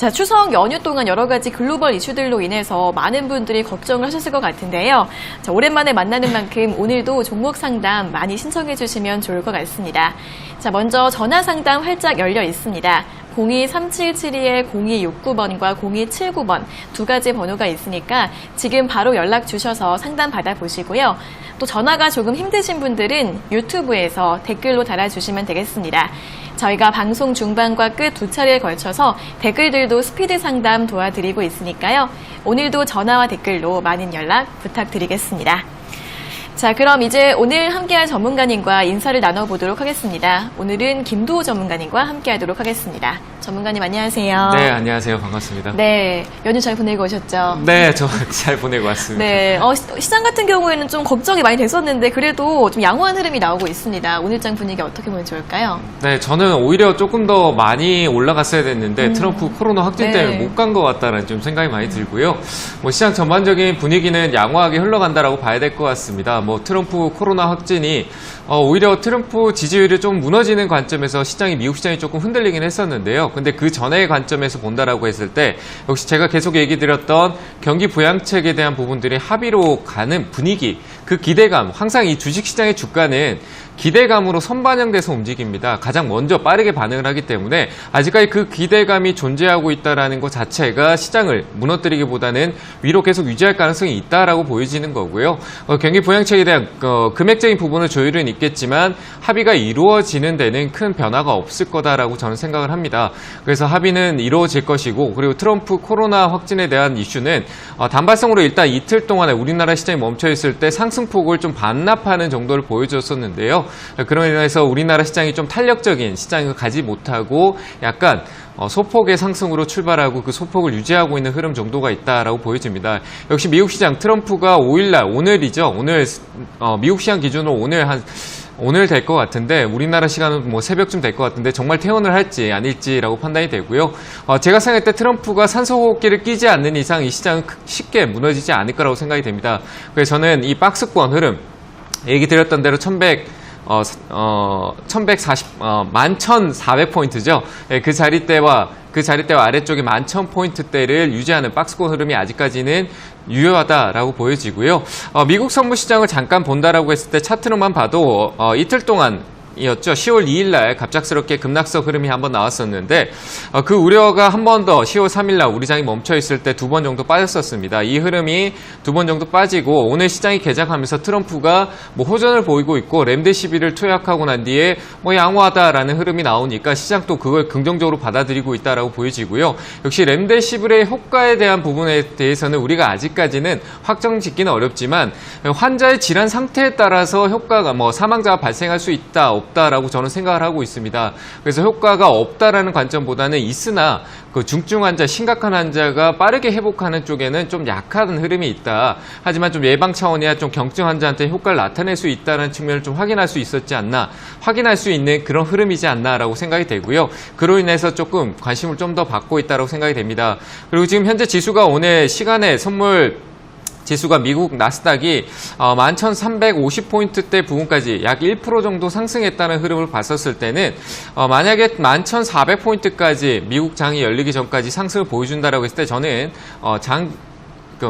자, 추석 연휴 동안 여러 가지 글로벌 이슈들로 인해서 많은 분들이 걱정을 하셨을 것 같은데요. 자, 오랜만에 만나는 만큼 오늘도 종목 상담 많이 신청해 주시면 좋을 것 같습니다. 자, 먼저 전화 상담 활짝 열려 있습니다. 023772-0269번과 0279번 두 가지 번호가 있으니까 지금 바로 연락 주셔서 상담 받아보시고요. 또 전화가 조금 힘드신 분들은 유튜브에서 댓글로 달아주시면 되겠습니다. 저희가 방송 중반과 끝 두 차례에 걸쳐서 댓글들도 스피드 상담 도와드리고 있으니까요. 오늘도 전화와 댓글로 많은 연락 부탁드리겠습니다. 자, 그럼 이제 오늘 함께할 전문가님과 인사를 나눠보도록 하겠습니다. 오늘은 김도우 전문가님과 함께하도록 하겠습니다. 전문가님 안녕하세요. 네, 안녕하세요. 반갑습니다. 네, 연휴 잘 보내고 오셨죠? 네, 저 잘 보내고 왔습니다. 네, 시장 같은 경우에는 좀 걱정이 많이 됐었는데 그래도 좀 양호한 흐름이 나오고 있습니다. 오늘장 분위기 어떻게 보면 좋을까요? 네, 저는 오히려 조금 더 많이 올라갔어야 됐는데 트럼프 코로나 확진 때문에 못 간 것 같다는 좀 생각이 많이 들고요. 뭐 시장 전반적인 분위기는 양호하게 흘러간다라고 봐야 될 것 같습니다. 뭐 트럼프 코로나 확진이 오히려 트럼프 지지율이 좀 무너지는 관점에서 미국 시장이 조금 흔들리긴 했었는데요. 근데 그 전의 관점에서 본다라고 했을 때 역시 제가 계속 얘기 드렸던 경기 부양책에 대한 부분들이 합의로 가는 분위기, 그 기대감, 항상 이 주식시장의 주가는 기대감으로 선반영돼서 움직입니다. 가장 먼저 빠르게 반응을 하기 때문에 아직까지 그 기대감이 존재하고 있다는 것 자체가 시장을 무너뜨리기보다는 위로 계속 유지할 가능성이 있다라고 보여지는 거고요. 경기 부양책에 대한 금액적인 부분은 조율은 있겠지만 합의가 이루어지는 데는 큰 변화가 없을 거다라고 저는 생각을 합니다. 그래서 합의는 이루어질 것이고, 그리고 트럼프 코로나 확진에 대한 이슈는 단발성으로 일단 이틀 동안에 우리나라 시장이 멈춰 있을 때 상승폭을 좀 반납하는 정도를 보여줬었는데요. 그로 인해서 우리나라 시장이 좀 탄력적인 시장을 가지 못하고 약간 소폭의 상승으로 출발하고 그 소폭을 유지하고 있는 흐름 정도가 있다라고 보여집니다. 역시 미국 시장 트럼프가 5일날 오늘이죠. 오늘 미국 시장 기준으로 오늘 될 것 같은데, 우리나라 시간은 뭐 새벽쯤 될 것 같은데 정말 퇴원을 할지 아닐지라고 판단이 되고요. 제가 생각할 때 트럼프가 산소호흡기를 끼지 않는 이상 이 시장은 쉽게 무너지지 않을 거라고 생각이 됩니다. 그래서 저는 이 박스권 흐름, 얘기 드렸던 대로 11,400포인트죠. 그 자리대와 아래쪽에 11,000포인트대를 유지하는 박스권 흐름이 아직까지는 유효하다라고 보여지고요. 미국 선물 시장을 잠깐 본다라고 했을 때 차트로만 봐도 이틀 동안 이었죠. 10월 2일 날 갑작스럽게 급락석 흐름이 한번 나왔었는데 그 우려가 한 번 더 10월 3일 날 우리 장이 멈춰 있을 때 두 번 정도 빠졌었습니다. 이 흐름이 두 번 정도 빠지고 오늘 시장이 개장하면서 트럼프가 뭐 호전을 보이고 있고 렘데시비를 투약하고 난 뒤에 뭐 양호하다라는 흐름이 나오니까 시장도 그걸 긍정적으로 받아들이고 있다라고 보여지고요. 역시 렘데시빌의 효과에 대한 부분에 대해서는 우리가 아직까지는 확정 짓기는 어렵지만 환자의 질환 상태에 따라서 효과가 뭐 사망자가 발생할 수 있다 없다라고 저는 생각을 하고 있습니다. 그래서 효과가 없다라는 관점보다는 있으나 그 중증 환자, 심각한 환자가 빠르게 회복하는 쪽에는 좀 약한 흐름이 있다. 하지만 좀 예방 차원이야 좀 경증 환자한테 효과를 나타낼 수 있다는 측면을 좀 확인할 수 있었지 않나, 확인할 수 있는 그런 흐름이지 않나라고 생각이 되고요. 그로 인해서 조금 관심을 좀 더 받고 있다고 생각이 됩니다. 그리고 지금 현재 지수가 오늘 시간에 지수가 미국 나스닥이 11,350포인트대 부분까지 약 1% 정도 상승했다는 흐름을 봤었을 때는 만약에 11,400포인트까지 미국 장이 열리기 전까지 상승을 보여준다라고 했을 때 저는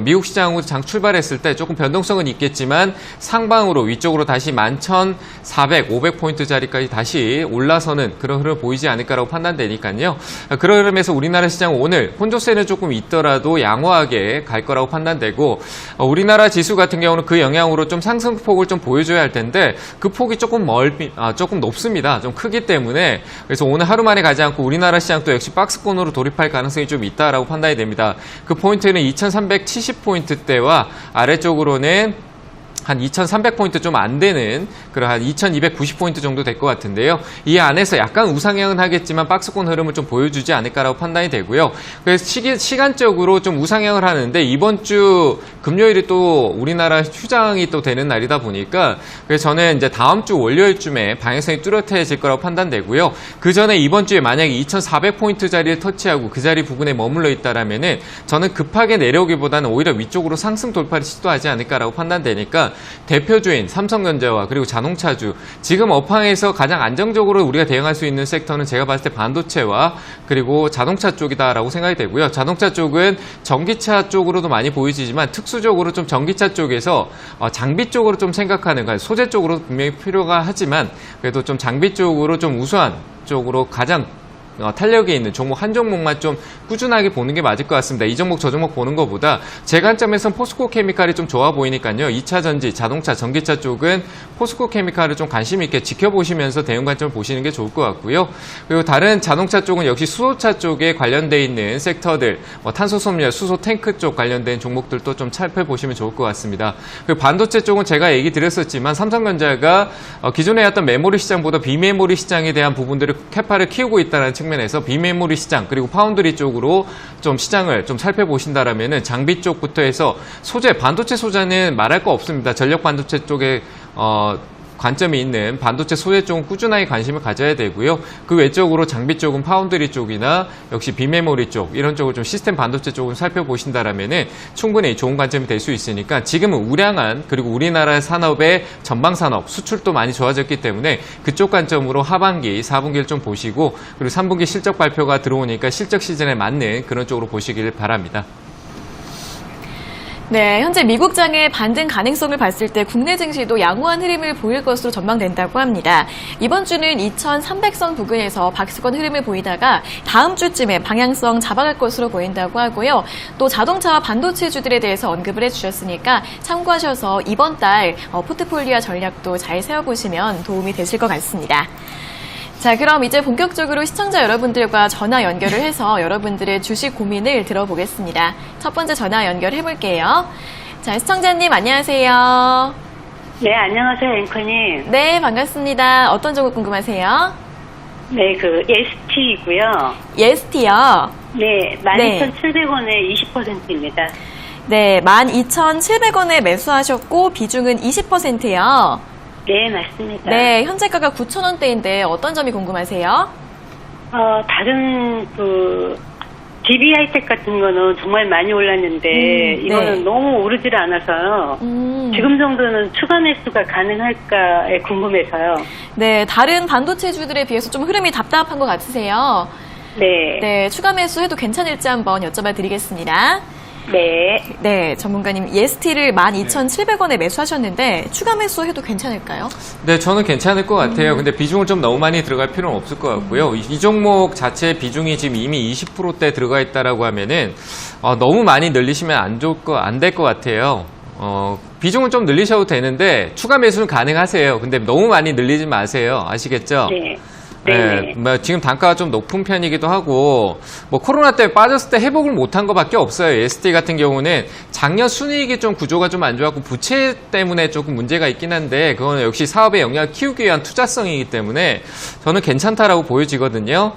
미국 시장으로 장 출발했을 때 조금 변동성은 있겠지만 상방으로 위쪽으로 다시 11,400, 500포인트짜리까지 다시 올라서는 그런 흐름 보이지 않을까라고 판단되니까요. 그런 흐름에서 우리나라 시장은 오늘 혼조세는 조금 있더라도 양호하게 갈 거라고 판단되고, 우리나라 지수 같은 경우는 그 영향으로 좀 상승폭을 좀 보여줘야 할 텐데 그 폭이 조금 높습니다. 좀 크기 때문에 그래서 오늘 하루 만에 가지 않고 우리나라 시장도 역시 박스권으로 돌입할 가능성이 좀 있다라고 판단이 됩니다. 그 포인트는 2,370포인트대와 아래쪽으로는 한 2,300포인트 좀 안 되는 그런 한 2,290포인트 정도 될 것 같은데요. 이 안에서 약간 우상향은 하겠지만 박스권 흐름을 좀 보여주지 않을까라고 판단이 되고요. 그래서 시간적으로 좀 우상향을 하는데 이번 주 금요일이 또 우리나라 휴장이 또 되는 날이다 보니까 그래서 저는 이제 다음 주 월요일쯤에 방향성이 뚜렷해질 거라고 판단되고요. 그 전에 이번 주에 만약에 2,400포인트 자리를 터치하고 그 자리 부근에 머물러 있다라면은 저는 급하게 내려오기보다는 오히려 위쪽으로 상승 돌파를 시도하지 않을까라고 판단되니까 대표주인 삼성전자와 그리고 자동차주, 지금 업황에서 가장 안정적으로 우리가 대응할 수 있는 섹터는 제가 봤을 때 반도체와 그리고 자동차 쪽이다라고 생각이 되고요. 자동차 쪽은 전기차 쪽으로도 많이 보이지만 특수적으로 좀 전기차 쪽에서 장비 쪽으로 좀 생각하는, 그러니까 소재 쪽으로 분명히 필요가 하지만 그래도 좀 장비 쪽으로 좀 우수한 쪽으로 가장 탄력이 있는 종목 한 종목만 좀 꾸준하게 보는 게 맞을 것 같습니다. 이 종목 저 종목 보는 것보다 제 관점에서는 포스코 케미칼이 좀 좋아 보이니까요. 2차 전지, 자동차, 전기차 쪽은 포스코 케미칼을 좀 관심 있게 지켜보시면서 대응 관점을 보시는 게 좋을 것 같고요. 그리고 다른 자동차 쪽은 역시 수소차 쪽에 관련돼 있는 섹터들, 탄소섬유, 수소 탱크 쪽 관련된 종목들도 좀 살펴보시면 좋을 것 같습니다. 그리고 반도체 쪽은 제가 얘기 드렸었지만 삼성전자가 기존에 했던 메모리 시장보다 비메모리 시장에 대한 부분들을 캐파를 키우고 있다는 측면에서 비메모리 시장 그리고 파운드리 쪽으로 좀 시장을 좀 살펴보신다라면은 장비 쪽부터 해서 소재, 반도체 소재는 말할 거 없습니다. 전력 반도체 쪽에 관점이 있는 반도체 소재 쪽은 꾸준하게 관심을 가져야 되고요. 그 외적으로 장비 쪽은 파운드리 쪽이나 역시 비메모리 쪽 이런 쪽을 좀 시스템 반도체 쪽을 살펴보신다라면은 충분히 좋은 관점이 될 수 있으니까 지금은 우량한 그리고 우리나라 산업의 전방 산업 수출도 많이 좋아졌기 때문에 그쪽 관점으로 하반기, 4분기를 좀 보시고 그리고 3분기 실적 발표가 들어오니까 실적 시즌에 맞는 그런 쪽으로 보시길 바랍니다. 네, 현재 미국장의 반등 가능성을 봤을 때 국내 증시도 양호한 흐름을 보일 것으로 전망된다고 합니다. 이번 주는 2300선 부근에서 박스권 흐름을 보이다가 다음 주쯤에 방향성 잡아갈 것으로 보인다고 하고요. 또 자동차와 반도체주들에 대해서 언급을 해주셨으니까 참고하셔서 이번 달 포트폴리오 전략도 잘 세워보시면 도움이 되실 것 같습니다. 자, 그럼 이제 본격적으로 시청자 여러분들과 전화 연결을 해서 여러분들의 주식 고민을 들어보겠습니다. 첫 번째 전화 연결해볼게요. 자, 시청자님 안녕하세요. 네, 안녕하세요, 앵커님. 네, 반갑습니다. 어떤 종목 궁금하세요? 네, ST이고요. 예스티요. 네, 12,700원에 20%입니다. 네, 12,700원에 매수하셨고 비중은 20%요. 네, 맞습니다. 네, 현재가가 9,000원대인데 어떤 점이 궁금하세요? 다른 DB 하이텍 같은 거는 정말 많이 올랐는데 이거는 네. 너무 오르질 않아서요. 지금 정도는 추가 매수가 가능할까에 궁금해서요. 네, 다른 반도체주들에 비해서 좀 흐름이 답답한 것 같으세요? 네. 네, 추가 매수해도 괜찮을지 한번 여쭤봐 드리겠습니다. 네. 네, 전문가님, 예스티를 12,700원에 매수하셨는데 추가 매수해도 괜찮을까요? 네, 저는 괜찮을 것 같아요. 근데 비중을 좀 너무 많이 들어갈 필요는 없을 것 같고요. 이 종목 자체 비중이 지금 이미 20%대 들어가 있다라고 하면은 너무 많이 늘리시면 안 될 것 같아요. 비중은 좀 늘리셔도 되는데 추가 매수는 가능하세요. 근데 너무 많이 늘리지 마세요. 아시겠죠? 네. 네, 지금 단가가 좀 높은 편이기도 하고 코로나 때문에 빠졌을 때 회복을 못한 것밖에 없어요. ST 같은 경우는 작년 순이익이 좀 구조가 좀 안 좋았고 부채 때문에 조금 문제가 있긴 한데 그거는 역시 사업의 영향을 키우기 위한 투자성이기 때문에 저는 괜찮다라고 보여지거든요.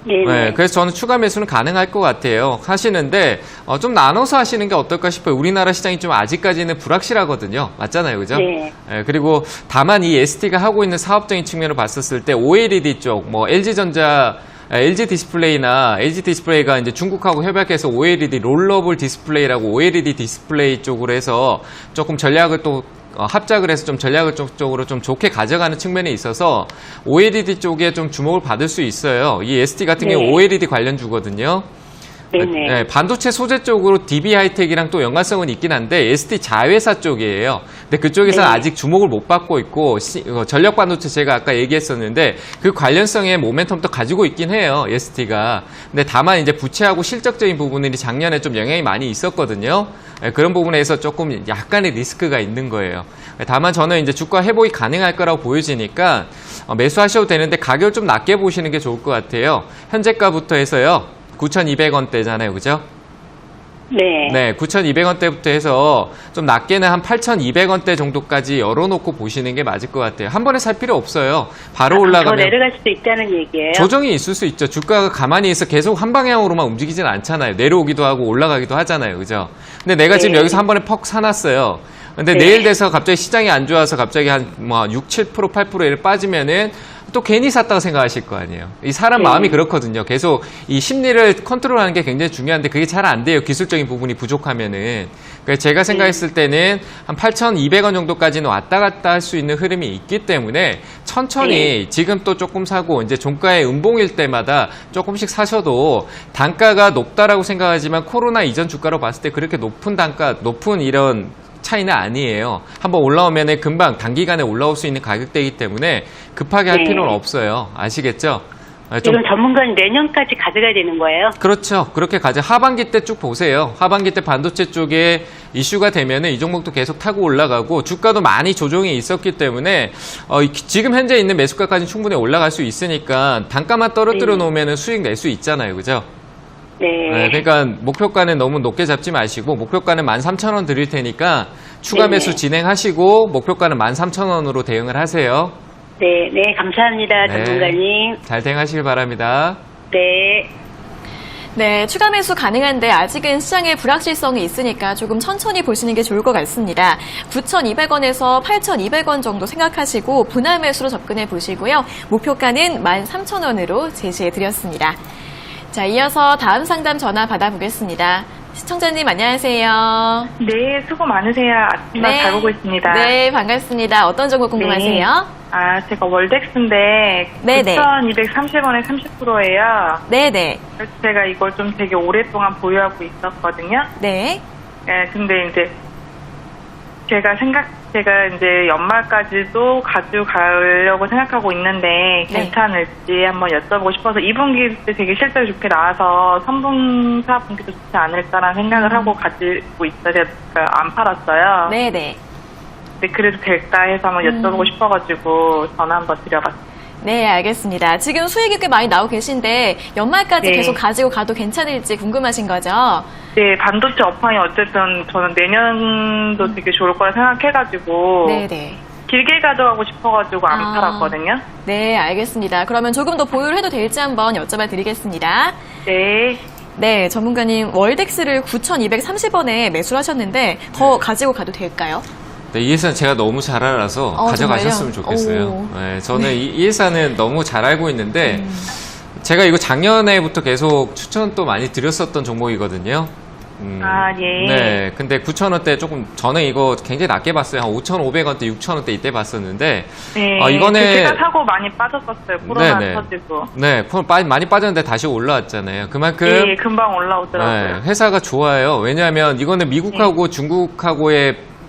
네, 그래서 저는 추가 매수는 가능할 것 같아요. 하시는데 좀 나눠서 하시는 게 어떨까 싶어요. 우리나라 시장이 좀 아직까지는 불확실하거든요. 맞잖아요, 그죠? 네. 네, 그리고 다만 이 ST가 하고 있는 사업적인 측면을 봤었을 때 OLED 쪽, LG전자, LG 디스플레이나 LG 디스플레이가 이제 중국하고 협약해서 OLED 롤러블 디스플레이라고 OLED 디스플레이 쪽으로 해서 조금 전략을 또 합작을 해서 좀 전략을 쪽으로 좀 좋게 가져가는 측면에 있어서 OLED 쪽에 좀 주목을 받을 수 있어요. 이 ST 같은 경우 OLED 관련주거든요. 네네. 네, 반도체 소재 쪽으로 DB 하이텍이랑 또 연관성은 있긴 한데 ST 자회사 쪽이에요. 근데 그쪽에서는 네. 아직 주목을 못 받고 있고 전력 반도체 제가 아까 얘기했었는데 그 관련성의 모멘텀도 가지고 있긴 해요. ST가. 근데 다만 이제 부채하고 실적적인 부분들이 작년에 좀 영향이 많이 있었거든요. 네, 그런 부분에서 조금 약간의 리스크가 있는 거예요. 다만 저는 이제 주가 회복이 가능할 거라고 보여지니까 매수하셔도 되는데 가격을 좀 낮게 보시는 게 좋을 것 같아요. 현재가부터 해서요. 9,200원대잖아요. 그죠? 네. 네, 9,200원대부터 해서 좀 낮게는 한 8,200원대 정도까지 열어놓고 보시는 게 맞을 것 같아요. 한 번에 살 필요 없어요. 바로 올라가면. 더 내려갈 수도 있다는 얘기예요. 조정이 있을 수 있죠. 주가가 가만히 있어 계속 한 방향으로만 움직이진 않잖아요. 내려오기도 하고 올라가기도 하잖아요. 그죠? 근데 내가 지금 여기서 한 번에 퍽 사놨어요. 근데 내일 돼서 갑자기 시장이 안 좋아서 갑자기 한 6, 7%, 8% 이렇게 빠지면은 또 괜히 샀다고 생각하실 거 아니에요. 이 사람 네. 마음이 그렇거든요. 계속 이 심리를 컨트롤하는 게 굉장히 중요한데 그게 잘 안 돼요. 기술적인 부분이 부족하면은. 그래서 제가 생각했을 때는 한 8,200원 정도까지는 왔다 갔다 할 수 있는 흐름이 있기 때문에 천천히 지금 또 조금 사고 이제 종가의 음봉일 때마다 조금씩 사셔도 단가가 높다라고 생각하지만 코로나 이전 주가로 봤을 때 그렇게 높은 단가, 높은 이런 차이는 아니에요. 한번 올라오면 금방 단기간에 올라올 수 있는 가격대이기 때문에 급하게 할 네. 필요는 없어요. 아시겠죠? 지금 전문가는 내년까지 가져가야 되는 거예요? 그렇죠. 그렇게 하반기 때 쭉 보세요. 하반기 때 반도체 쪽에 이슈가 되면은 이 종목도 계속 타고 올라가고 주가도 많이 조정이 있었기 때문에 지금 현재 있는 매수가까지 충분히 올라갈 수 있으니까 단가만 떨어뜨려 놓으면은 수익 낼 수 있잖아요. 그죠? 네. 그러니까 목표가는 너무 높게 잡지 마시고 목표가는 13,000원 드릴 테니까 추가 네네. 매수 진행하시고 목표가는 13,000원으로 대응을 하세요. 네, 네, 감사합니다, 네. 전문가님. 잘 대응하시길 바랍니다. 네. 네, 추가 매수 가능한데 아직은 시장에 불확실성이 있으니까 조금 천천히 보시는 게 좋을 것 같습니다. 9,200원에서 8,200원 정도 생각하시고 분할 매수로 접근해 보시고요. 목표가는 13,000원으로 제시해 드렸습니다. 자, 이어서 다음 상담 전화 받아보겠습니다. 시청자님 안녕하세요. 네, 수고 많으세요. 아침만 잘 보고 있습니다. 네, 반갑습니다. 어떤 정보 궁금하세요? 아, 제가 월덱스인데 네네. 9,230원에 30%예요. 네네. 제가 이걸 좀 되게 오랫동안 보유하고 있었거든요. 네. 예, 근데 이제 제가 이제 연말까지도 가져가려고 생각하고 있는데 네. 괜찮을지 한번 여쭤보고 싶어서 2분기 때 되게 실적이 좋게 나와서 3분, 4분기도 좋지 않을까라는 생각을 하고 가지고 있어요. 제가 안 팔았어요. 네네. 근데 그래도 될까 해서 한번 여쭤보고 싶어가지고 전화 한번 드려봤어요. 네, 알겠습니다. 지금 수익이 꽤 많이 나오고 계신데 연말까지 네. 계속 가지고 가도 괜찮을지 궁금하신 거죠? 네, 반도체 업황이 어쨌든 저는 내년도 되게 좋을 거라 생각해가지고 네네. 길게 가져가고 싶어가지고 안 팔았거든요. 네, 알겠습니다. 그러면 조금 더 보유를 해도 될지 한번 여쭤봐 드리겠습니다. 네. 네, 전문가님 월덱스를 9,230원에 매수를 하셨는데 더 가지고 가도 될까요? 네, 이 회사는 제가 너무 잘 알아서 가져가셨으면 정말요? 좋겠어요. 오. 네, 저는 이 회사는 너무 잘 알고 있는데 제가 이거 작년에부터 계속 추천 또 많이 드렸었던 종목이거든요. 아, 예. 네, 근데 9,000원대 조금 저는 이거 굉장히 낮게 봤어요. 한 5,500원대, 6,000원대 이때 봤었는데 네. 이거는 제가 사고 많이 빠졌었어요. 코로나 네네. 터지고. 네, 많이 빠졌는데 다시 올라왔잖아요. 그만큼 네, 금방 올라오더라고요. 네, 회사가 좋아요. 왜냐하면 이거는 미국하고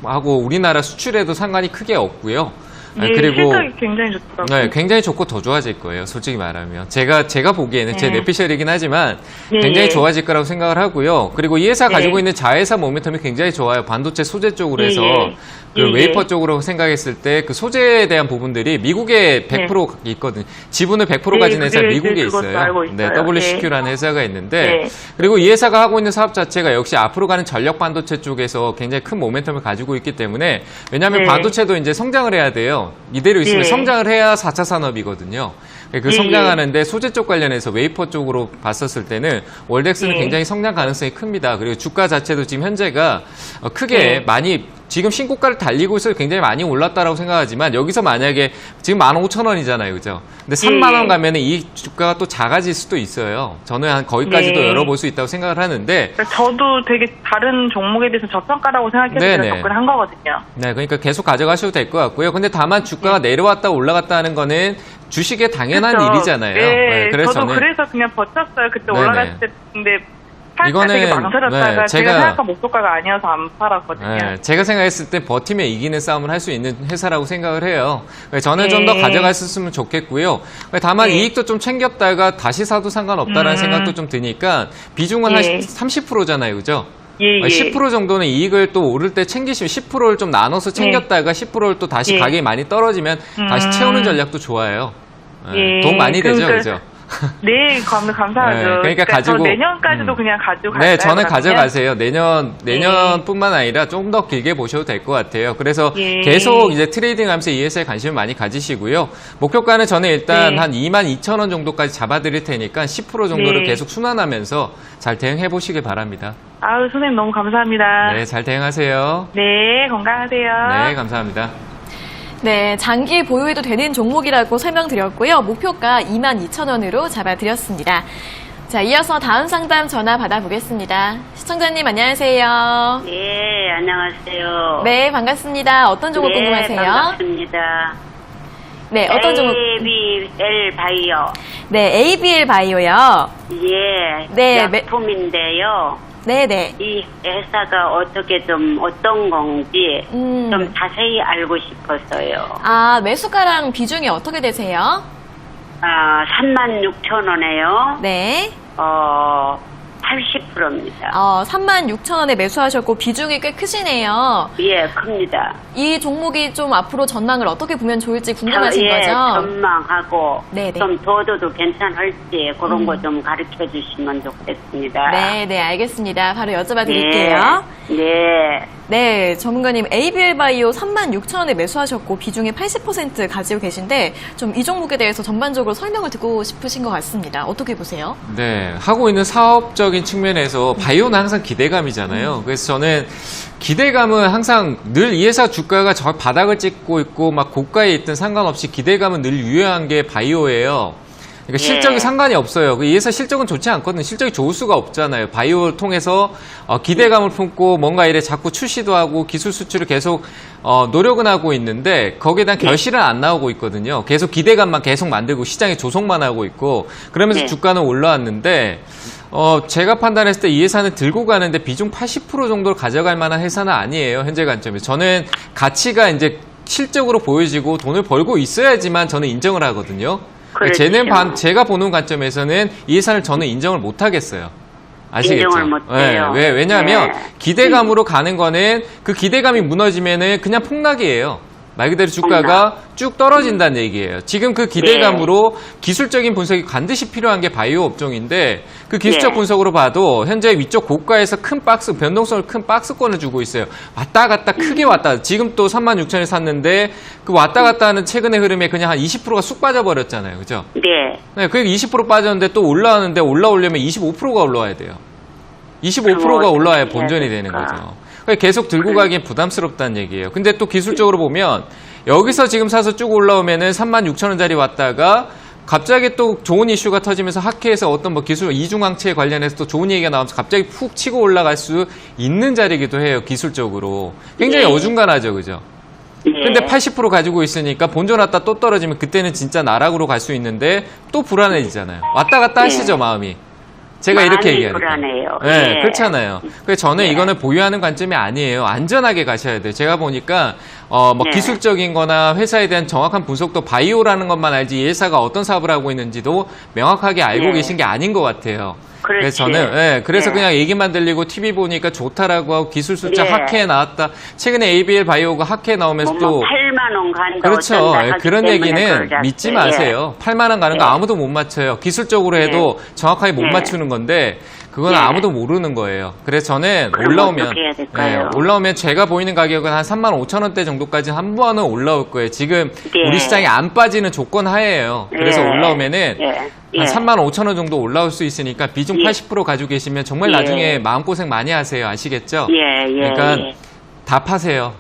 하고 우리나라 수출에도 상관이 크게 없고요. 네, 그리고 실적이 굉장히 좋더라고요. 네, 굉장히 좋고 더 좋아질 거예요. 솔직히 말하면 제가 보기에는 제 네. 뇌피셜이긴 하지만 네, 굉장히 네. 좋아질 거라고 생각을 하고요. 그리고 이 회사 네. 가지고 있는 자회사 모멘텀이 굉장히 좋아요. 반도체 소재 쪽으로 해서 네. 그 네. 웨이퍼 쪽으로 생각했을 때 그 소재에 대한 부분들이 미국에 100% 있거든요. 지분을 100% 가진 네, 회사 그게 미국에 그것도 있어요. 알고 있어요. 네, WCQ라는 회사가 있는데 네. 그리고 이 회사가 하고 있는 사업 자체가 역시 앞으로 가는 전력 반도체 쪽에서 굉장히 큰 모멘텀을 가지고 있기 때문에 왜냐하면 네. 반도체도 이제 성장을 해야 돼요. 이대로 있으면 네. 성장을 해야 4차 산업이거든요. 그 예, 성장하는데 소재 쪽 관련해서 웨이퍼 쪽으로 봤었을 때는 월덱스는 예. 굉장히 성장 가능성이 큽니다. 그리고 주가 자체도 지금 현재가 크게 예. 많이 지금 신고가를 달리고 있어서 굉장히 많이 올랐다라고 생각하지만 여기서 만약에 지금 15,000원이잖아요. 그죠? 근데 3만 원 가면은 이 주가가 또 작아질 수도 있어요. 저는 한 거기까지도 네. 열어볼 수 있다고 생각을 하는데 그러니까 저도 되게 다른 종목에 대해서 저평가라고 생각해서 네네. 제가 접근한 거거든요. 네, 그러니까 계속 가져가셔도 될 것 같고요. 근데 다만 주가가 내려왔다 올라갔다 하는 거는 주식의 당연한 그쵸? 일이잖아요. 네, 그래서 저도 저는 그래서 그냥 버텼어요. 그때 네네. 올라갔을 때. 근데 팔까 이거는, 되게 망설였다가 네, 제가 제가- 생각한 목표가가 아니어서 안 팔았거든요. 네, 제가 생각했을 때 버티면 이기는 싸움을 할 수 있는 회사라고 생각을 해요. 저는 좀 더 네. 가져갔으면 좋겠고요. 다만 네. 이익도 좀 챙겼다가 다시 사도 상관없다라는 생각도 좀 드니까 비중은 한 예. 30%잖아요. 그죠? 예, 예. 10% 정도는 이익을 또 오를 때 챙기시면 10%를 좀 나눠서 챙겼다가 10%를 또 다시 예. 가격이 많이 떨어지면 다시 채우는 전략도 좋아요. 예. 돈 많이 되죠. 그러니까 그죠? 네, 감사하죠. 네, 그러니까 가지고- 저 내년까지도 그냥 가져갈까요? 네, 저는 그러면? 가져가세요. 내년뿐만 아니라 좀 더 길게 보셔도 될 것 같아요. 그래서 예. 계속 이제 트레이딩하면서 이 회사에 관심을 많이 가지시고요. 목표가는 저는 일단 네. 한 22,000원 정도까지 잡아드릴 테니까 10% 정도를 네. 계속 순환하면서 잘 대응해 보시길 바랍니다. 아유, 선생님 너무 감사합니다. 네, 잘 대응하세요. 네, 건강하세요. 네, 감사합니다. 네, 장기 보유해도 되는 종목이라고 설명드렸고요. 목표가 22,000원으로 잡아드렸습니다. 자, 이어서 다음 상담 전화 받아보겠습니다. 시청자님 안녕하세요. 예, 안녕하세요. 네, 반갑습니다. 어떤 종목 궁금하세요? 반갑습니다. 네, 어떤 종목? ABL 바이오. 네, ABL 바이오요. 예, 네, 약품인데요. 네네. 이 회사가 어떻게 좀 어떤 건지 좀 자세히 알고 싶었어요. 아, 매수가랑 비중이 어떻게 되세요? 36,000원에요. 네. 80%입니다. 36,000원에 매수하셨고 비중이 꽤 크시네요. 예, 큽니다. 이 종목이 좀 앞으로 전망을 어떻게 보면 좋을지 궁금하신 예, 거죠? 전망하고 네네. 좀 더도 괜찮을지 그런 거 좀 가르쳐 주시면 좋겠습니다. 네, 알겠습니다. 바로 여쭤봐 드릴게요. 네. 네, 전문가님 ABL 바이오 36,000원에 매수하셨고 비중이 80% 가지고 계신데 좀 이 종목에 대해서 전반적으로 설명을 듣고 싶으신 것 같습니다. 어떻게 보세요? 네, 하고 있는 사업적인 측면에서 바이오는 항상 기대감이잖아요. 그래서 저는 기대감은 항상 늘 이 회사 주가가 저 바닥을 찍고 있고 막 고가에 있든 상관없이 기대감은 늘 유효한 게 바이오예요. 그러니까 실적이 상관이 없어요. 이 회사 실적은 좋지 않거든요. 실적이 좋을 수가 없잖아요. 바이오를 통해서 기대감을 품고 뭔가 이래 자꾸 출시도 하고 기술 수출을 계속 노력은 하고 있는데 거기에 대한 결실은 안 나오고 있거든요. 계속 기대감만 계속 만들고 시장에 조성만 하고 있고 그러면서 주가는 올라왔는데 제가 판단했을 때 이 회사는 들고 가는데 비중 80% 정도를 가져갈 만한 회사는 아니에요. 현재 관점에서. 저는 가치가 이제 실적으로 보여지고 돈을 벌고 있어야지만 저는 인정을 하거든요. 그렇죠. 제가 보는 관점에서는 이 회사를 저는 인정을 못 하겠어요. 아시겠죠? 인정을 못 해요. 네, 왜냐하면 네. 기대감으로 가는 거는 그 기대감이 무너지면은 그냥 폭락이에요. 말 그대로 주가가 쭉 떨어진다는 얘기예요. 지금 그 기대감으로 기술적인 분석이 반드시 필요한 게 바이오 업종인데 그 기술적 분석으로 봐도 현재 위쪽 고가에서 큰 박스, 변동성을 큰 박스권을 주고 있어요. 왔다 갔다 크게 왔다. 지금 또 36,000원에 샀는데 그 왔다 갔다 하는 최근의 흐름에 그냥 한 20%가 쑥 빠져버렸잖아요. 그죠? 네. 그 20% 빠졌는데 또 올라왔는데 올라오려면 25%가 올라와야 돼요. 25%가 올라와야 본전이 되는 거죠. 계속 들고 가기엔 부담스럽다는 얘기예요. 근데 또 기술적으로 보면 여기서 지금 사서 쭉 올라오면은 36,000원짜리 왔다가 갑자기 또 좋은 이슈가 터지면서 학회에서 어떤 뭐 기술 이중항체 관련해서 또 좋은 얘기가 나오면서 갑자기 푹 치고 올라갈 수 있는 자리이기도 해요. 기술적으로. 굉장히 어중간하죠. 그죠? 근데 80% 가지고 있으니까 본전 왔다 또 떨어지면 그때는 진짜 나락으로 갈 수 있는데 또 불안해지잖아요. 왔다 갔다 하시죠, 마음이. 제가 이렇게 얘기하니까. 불안해요. 네, 예. 그렇잖아요. 그래서 저는 이거는 보유하는 관점이 아니에요. 안전하게 가셔야 돼요. 제가 보니까 기술적인 거나 회사에 대한 정확한 분석도 바이오라는 것만 알지 이 회사가 어떤 사업을 하고 있는지도 명확하게 알고 계신 게 아닌 것 같아요. 그래서 저는 그냥 얘기만 들리고 TV 보니까 좋다라고 하고 기술 숫자 학회에 나왔다. 최근에 ABL 바이오가 학회에 나오면서 또 8만 원 간다. 그렇죠. 그런 얘기는 믿지 마세요. 8만 원 가는 거 아무도 못 맞춰요. 기술적으로 해도 정확하게 못 맞추는 건데 그건 아무도 모르는 거예요. 그래서 저는 올라오면 제가 보이는 가격은 한 35,000원대 정도까지 한 번은 올라올 거예요. 지금 우리 시장이 안 빠지는 조건 하에예요. 그래서 올라오면은 한 35,000원 정도 올라올 수 있으니까 비중 80% 가지고 계시면 정말 나중에 마음고생 많이 하세요. 아시겠죠? 그러니까 다 파세요.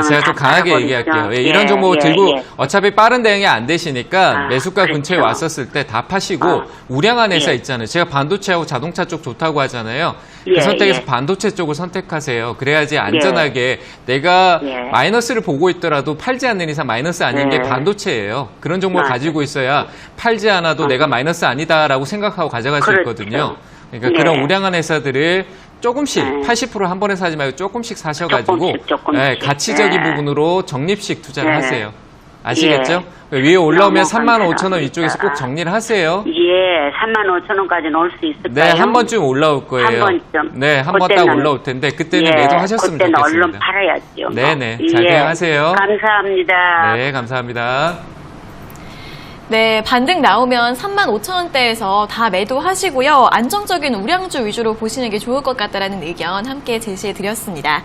제가 좀 강하게 얘기할게요. 이런 종목 들고 어차피 빠른 대응이 안 되시니까 매수가 근처에 왔었을 때 다 파시고 우량한 회사 있잖아요. 제가 반도체하고 자동차 쪽 좋다고 하잖아요. 그 선택에서 반도체 쪽을 선택하세요. 그래야지 안전하게 내가 마이너스를 보고 있더라도 팔지 않는 이상 마이너스 아닌 게 반도체예요. 그런 종목을 가지고 있어야 팔지 않아도 내가 마이너스 아니다라고 생각하고 가져갈 수 있거든요. 그러니까 그런 우량한 회사들을 조금씩 80% 한 번에 사지 말고 조금씩 사셔가지고 조금씩. 가치적인 부분으로 적립식 투자를 하세요. 아시겠죠? 위에 올라오면 35,000원 위쪽에서 꼭 정리를 하세요. 35,000원까지는 올 수 있을까요? 네, 한 번쯤 올라올 거예요. 한 번쯤. 네, 한 번 딱 올라올 텐데 그때는 매도하셨으면 그때는 좋겠습니다. 얼른 팔아야죠. 네네, 잘 대응하세요. 감사합니다. 네, 감사합니다. 네, 반등 나오면 35,000원대에서 다 매도하시고요. 안정적인 우량주 위주로 보시는 게 좋을 것 같다라는 의견 함께 제시해 드렸습니다.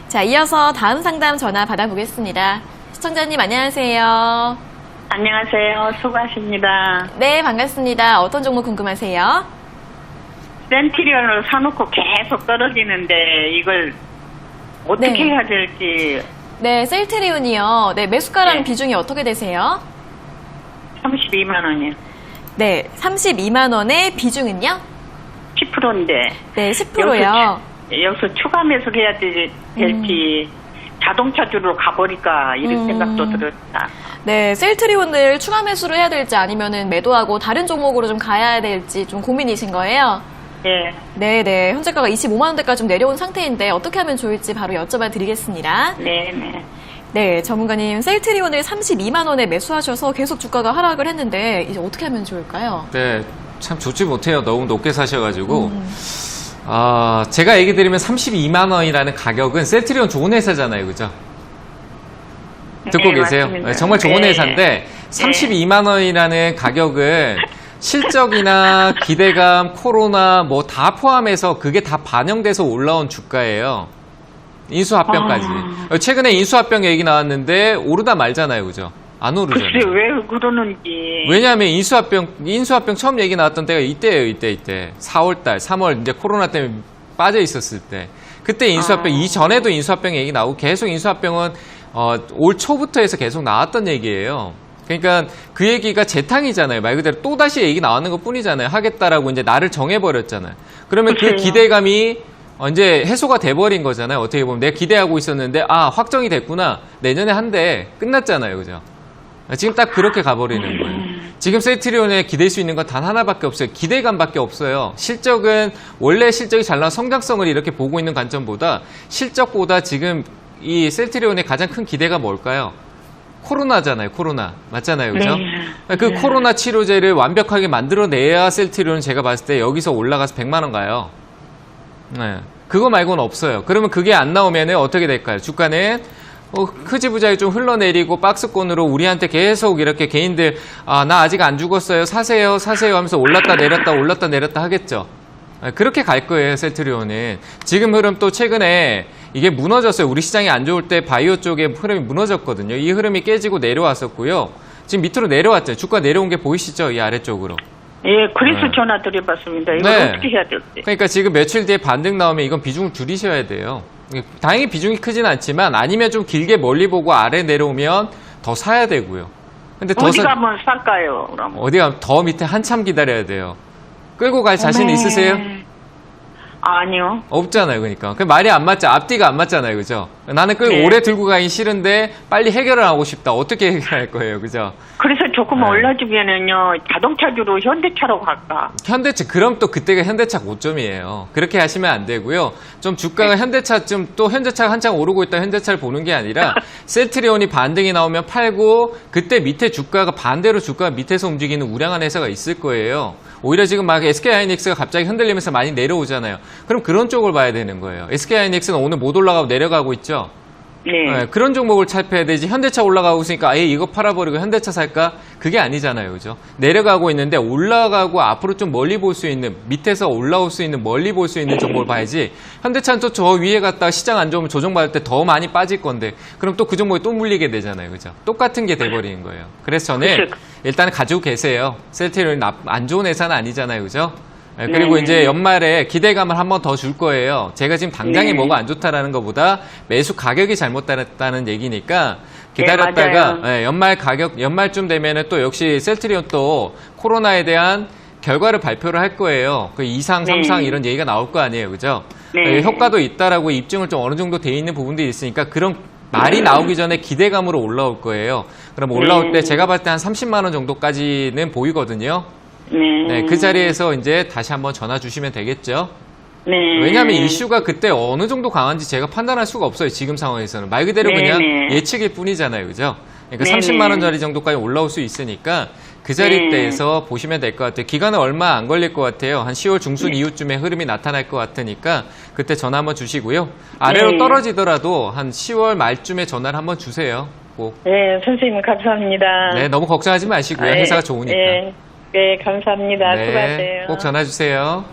자, 이어서 다음 상담 전화 받아보겠습니다. 시청자님 안녕하세요. 안녕하세요. 수고하십니다. 네, 반갑습니다. 어떤 종목 궁금하세요? 센티리온을 사놓고 계속 떨어지는데 이걸 어떻게 네. 해야 될지 네, 셀트리온이요. 네, 매수가랑 네. 비중이 어떻게 되세요? 32만 원이요. 네, 32만 원의 비중은요? 10%인데. 네, 10%요. 여기서 추가 매수해야 될지 자동차주로 가버릴까 이런 생각도 들었다. 네, 셀트리온을 추가 매수를 해야 될지 아니면은 매도하고 다른 종목으로 좀 가야 될지 좀 고민이신 거예요? 예. 네네. 현재가가 25만 원대까지 좀 내려온 상태인데 어떻게 하면 좋을지 바로 여쭤봐 드리겠습니다. 네네. 네, 전문가님, 셀트리온을 32만 원에 매수하셔서 계속 주가가 하락을 했는데 이제 어떻게 하면 좋을까요? 네, 참 좋지 못해요. 너무 높게 사셔가지고. 제가 얘기 드리면 32만 원이라는 가격은 셀트리온 좋은 회사잖아요. 그죠? 듣고 네, 계세요? 맞습니다. 네, 정말 좋은 네. 회사인데 32만 원이라는 가격은 실적이나 기대감, 코로나 뭐 다 포함해서 그게 다 반영돼서 올라온 주가예요. 인수합병까지. 최근에 인수합병 얘기 나왔는데 오르다 말잖아요. 그죠? 안 오르잖아요. 글쎄 왜 그러는지. 왜냐하면 인수합병 처음 얘기 나왔던 때가 이때예요. 이때. 4월달, 3월 이제 코로나 때문에 빠져 있었을 때. 그때 인수합병, 이전에도 인수합병 얘기 나오고 계속 인수합병은 올 초부터 해서 계속 나왔던 얘기예요. 그러니까 그 얘기가 재탕이잖아요. 말 그대로 또다시 얘기 나오는 것 뿐이잖아요. 하겠다라고 이제 나를 정해버렸잖아요. 그러면 그 그렇죠. 기대감이 이제 해소가 돼버린 거잖아요. 어떻게 보면 내가 기대하고 있었는데 확정이 됐구나. 내년에 한대. 끝났잖아요. 그죠? 지금 딱 그렇게 가버리는 거예요. 지금 셀트리온에 기댈 수 있는 건 단 하나밖에 없어요. 기대감밖에 없어요. 실적은 원래 실적이 잘 나온 성장성을 이렇게 보고 있는 관점보다 실적보다 지금 이 셀트리온의 가장 큰 기대가 뭘까요? 코로나잖아요. 코로나. 맞잖아요. 그죠? 그 코로나 치료제를 완벽하게 만들어내야 셀트리온은 제가 봤을 때 여기서 올라가서 100만 원 가요. 네. 그거 말고는 없어요. 그러면 그게 안 나오면 어떻게 될까요? 주가는 흐지부자에 좀 흘러내리고 박스권으로 우리한테 계속 이렇게 개인들 나 아직 안 죽었어요. 사세요 하면서 올랐다 내렸다 하겠죠. 그렇게 갈 거예요. 셀트리온은. 지금 흐름 또 최근에 이게 무너졌어요. 우리 시장이 안 좋을 때 바이오 쪽에 흐름이 무너졌거든요. 이 흐름이 깨지고 내려왔었고요. 지금 밑으로 내려왔죠. 주가 내려온 게 보이시죠? 이 아래쪽으로. 예, 그래서 네. 전화 드려봤습니다. 이거 네. 어떻게 해야 될지. 그러니까 지금 며칠 뒤에 반등 나오면 이건 비중을 줄이셔야 돼요. 다행히 비중이 크진 않지만 아니면 좀 길게 멀리 보고 아래 내려오면 더 사야 되고요. 근데 어디 가면 살까요, 그럼? 어디 가면 더 밑에 한참 기다려야 돼요. 끌고 갈 자신 있으세요? 아니요. 없잖아요. 그러니까. 그 말이 안 맞죠. 앞뒤가 안 맞잖아요. 그죠? 나는 끌고 네. 오래 들고 가기 싫은데 빨리 해결을 하고 싶다. 어떻게 해결할 거예요. 그죠? 그래서 조금 네. 올라주면은요, 자동차주로 현대차로 갈까? 현대차, 그럼 또 그때가 현대차 고점이에요. 그렇게 하시면 안 되고요. 좀 주가가 현대차 또 현대차가 한창 오르고 있다 현대차를 보는 게 아니라 셀트리온이 반등이 나오면 팔고 그때 밑에 주가가 반대로 주가가 밑에서 움직이는 우량한 회사가 있을 거예요. 오히려 지금 막 SK하이닉스가 갑자기 흔들리면서 많이 내려오잖아요. 그럼 그런 쪽을 봐야 되는 거예요. SK하이닉스는 오늘 못 올라가고 내려가고 있죠. 네. 그런 종목을 살펴야 되지. 현대차 올라가고 있으니까 이거 팔아버리고 현대차 살까? 그게 아니잖아요. 그죠? 내려가고 있는데 올라가고 앞으로 좀 멀리 볼 수 있는, 밑에서 올라올 수 있는, 멀리 볼 수 있는 종목을 봐야지. 현대차는 또 저 위에 갔다가 시장 안 좋으면 조정받을 때 더 많이 빠질 건데 그럼 또 그 종목에 또 물리게 되잖아요. 그죠? 똑같은 게 돼버리는 거예요. 그래서 저는 일단 가지고 계세요. 셀트리온이 안 좋은 회사는 아니잖아요. 그죠? 그리고 이제 연말에 기대감을 한 번 더 줄 거예요. 제가 지금 당장에 뭐가 안 좋다라는 것보다 매수 가격이 잘못됐다는 얘기니까 기다렸다가 연말 가격, 연말쯤 되면은 또 역시 셀트리온 또 코로나에 대한 결과를 발표를 할 거예요. 그 2상, 3상 이런 얘기가 나올 거 아니에요. 그죠? 효과도 있다라고 입증을 좀 어느 정도 돼 있는 부분들이 있으니까 그런 말이 나오기 전에 기대감으로 올라올 거예요. 그럼 올라올 때 제가 봤을 때 한 30만 원 정도까지는 보이거든요. 네, 그 자리에서 이제 다시 한번 전화 주시면 되겠죠. 네. 왜냐하면 이슈가 그때 어느 정도 강한지 제가 판단할 수가 없어요. 지금 상황에서는. 말 그대로 그냥 예측일 뿐이잖아요. 그죠? 그러니까 30만 원짜리 정도까지 올라올 수 있으니까 그 자리대에서 보시면 될 것 같아요. 기간은 얼마 안 걸릴 것 같아요. 한 10월 중순 이후쯤에 흐름이 나타날 것 같으니까 그때 전화 한번 주시고요. 아래로 떨어지더라도 한 10월 말쯤에 전화를 한번 주세요. 꼭. 네, 선생님 감사합니다. 네, 너무 걱정하지 마시고요. 회사가 좋으니까. 네, 감사합니다. 네, 수고하세요. 꼭 전화 주세요.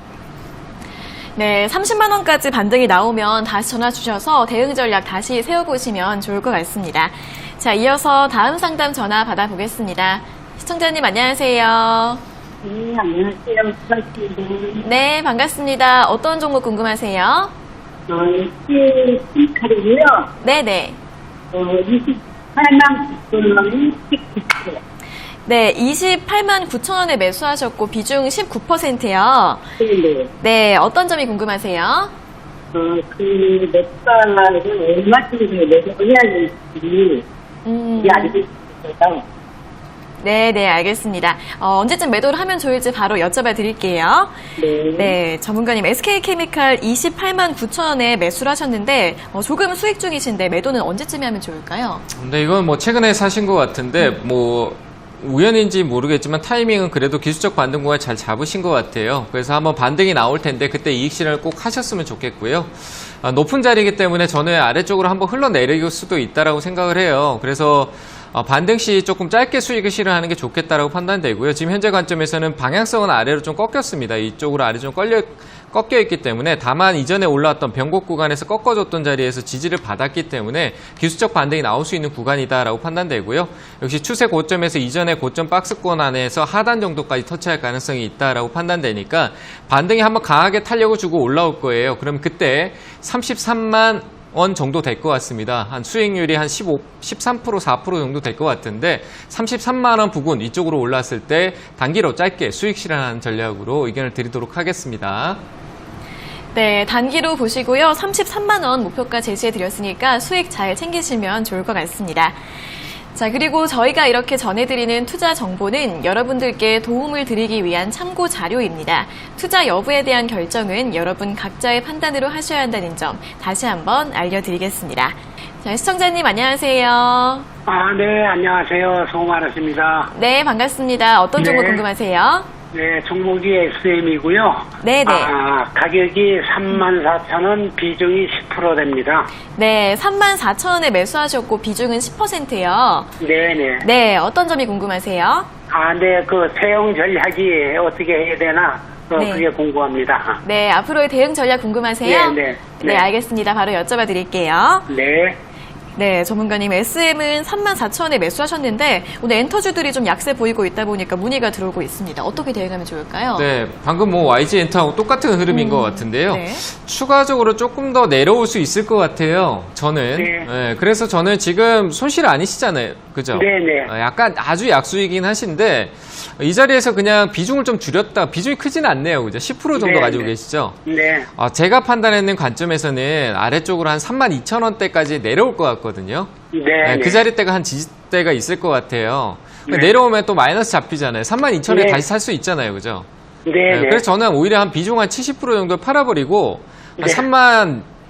네, 30만 원까지 반등이 나오면 다시 전화 주셔서 대응 전략 다시 세워보시면 좋을 것 같습니다. 자, 이어서 다음 상담 전화 받아보겠습니다. 시청자님 안녕하세요. 네, 안녕하세요. 반갑습니다. 네, 반갑습니다. 어떤 종목 궁금하세요? 신칼이고요. 네네. 28만 9천 원이 19%. 네, 28만 9천 원에 매수하셨고 비중 19%요. 네. 네, 어떤 점이 궁금하세요? 그 매수가는 얼마쯤 매수를 해야 될지 이게 알고 싶어요. 네, 네, 알겠습니다. 언제쯤 매도를 하면 좋을지 바로 여쭤봐 드릴게요. 네. 네, 전문가님 SK케미칼 28만 9천 원에 매수를 하셨는데 조금 수익 중이신데 매도는 언제쯤에 하면 좋을까요? 근데 이건 뭐 최근에 사신 것 같은데 뭐 우연인지 모르겠지만 타이밍은 그래도 기술적 반등 구간 잘 잡으신 것 같아요. 그래서 한번 반등이 나올 텐데 그때 이익 실현을 꼭 하셨으면 좋겠고요. 높은 자리이기 때문에 저는 아래쪽으로 한번 흘러내릴 수도 있다라고 생각을 해요. 그래서 반등 시 조금 짧게 수익을 실현하는 게 좋겠다라고 판단되고요. 지금 현재 관점에서는 방향성은 아래로 좀 꺾였습니다. 이쪽으로 아래 좀 꺾여 있기 때문에 다만 이전에 올라왔던 변곡 구간에서 꺾어줬던 자리에서 지지를 받았기 때문에 기술적 반등이 나올 수 있는 구간이다라고 판단되고요. 역시 추세 고점에서 이전의 고점 박스권 안에서 하단 정도까지 터치할 가능성이 있다라고 판단되니까 반등이 한번 강하게 탄력을 주고 올라올 거예요. 그럼 그때 33만 원 정도 될 것 같습니다. 한 수익률이 한 13%, 4% 정도 될 것 같은데 33만 원 부근 이쪽으로 올랐을 때 단기로 짧게 수익 실현하는 전략으로 의견을 드리도록 하겠습니다. 네, 단기로 보시고요. 33만 원 목표가 제시해 드렸으니까 수익 잘 챙기시면 좋을 것 같습니다. 자, 그리고 저희가 이렇게 전해드리는 투자 정보는 여러분들께 도움을 드리기 위한 참고 자료입니다. 투자 여부에 대한 결정은 여러분 각자의 판단으로 하셔야 한다는 점 다시 한번 알려드리겠습니다. 자, 시청자님 안녕하세요. 네, 안녕하세요. 수고 많으십니다. 네, 반갑습니다. 어떤 종목 네. 궁금하세요? 네, 종목이 SM이고요. 네네. 가격이 34,000원, 비중이 10% 됩니다. 네, 34,000원에 매수하셨고 비중은 10%요. 네네. 네, 어떤 점이 궁금하세요? 네, 그 세용 전략이 어떻게 해야 되나, 네. 그게 궁금합니다. 네, 앞으로의 대응 전략 궁금하세요? 네. 네, 알겠습니다. 바로 여쭤봐 드릴게요. 네. 네, 전문가님 SM은 34,000원에 매수하셨는데 오늘 엔터주들이 좀 약세 보이고 있다 보니까 문의가 들어오고 있습니다. 어떻게 대응하면 좋을까요? 네, 방금 뭐 YG 엔터하고 똑같은 흐름인 것 같은데요. 네. 추가적으로 조금 더 내려올 수 있을 것 같아요. 저는. 네. 네, 그래서 저는 지금 손실 아니시잖아요. 그죠? 네네. 약간 아주 약수이긴 하신데 이 자리에서 그냥 비중을 좀 줄였다. 비중이 크지는 않네요. 그죠? 10% 정도 네, 가지고 네. 계시죠? 네. 제가 판단하는 관점에서는 아래쪽으로 한 32,000원대까지 내려올 것 같거든요. 네. 그 자리대가 한 지지대가 있을 것 같아요. 네. 내려오면 또 마이너스 잡히잖아요. 32,000원에 네. 다시 살 수 있잖아요. 그죠? 네. 그래서 저는 오히려 한 비중 한 70% 정도 팔아버리고 한 네.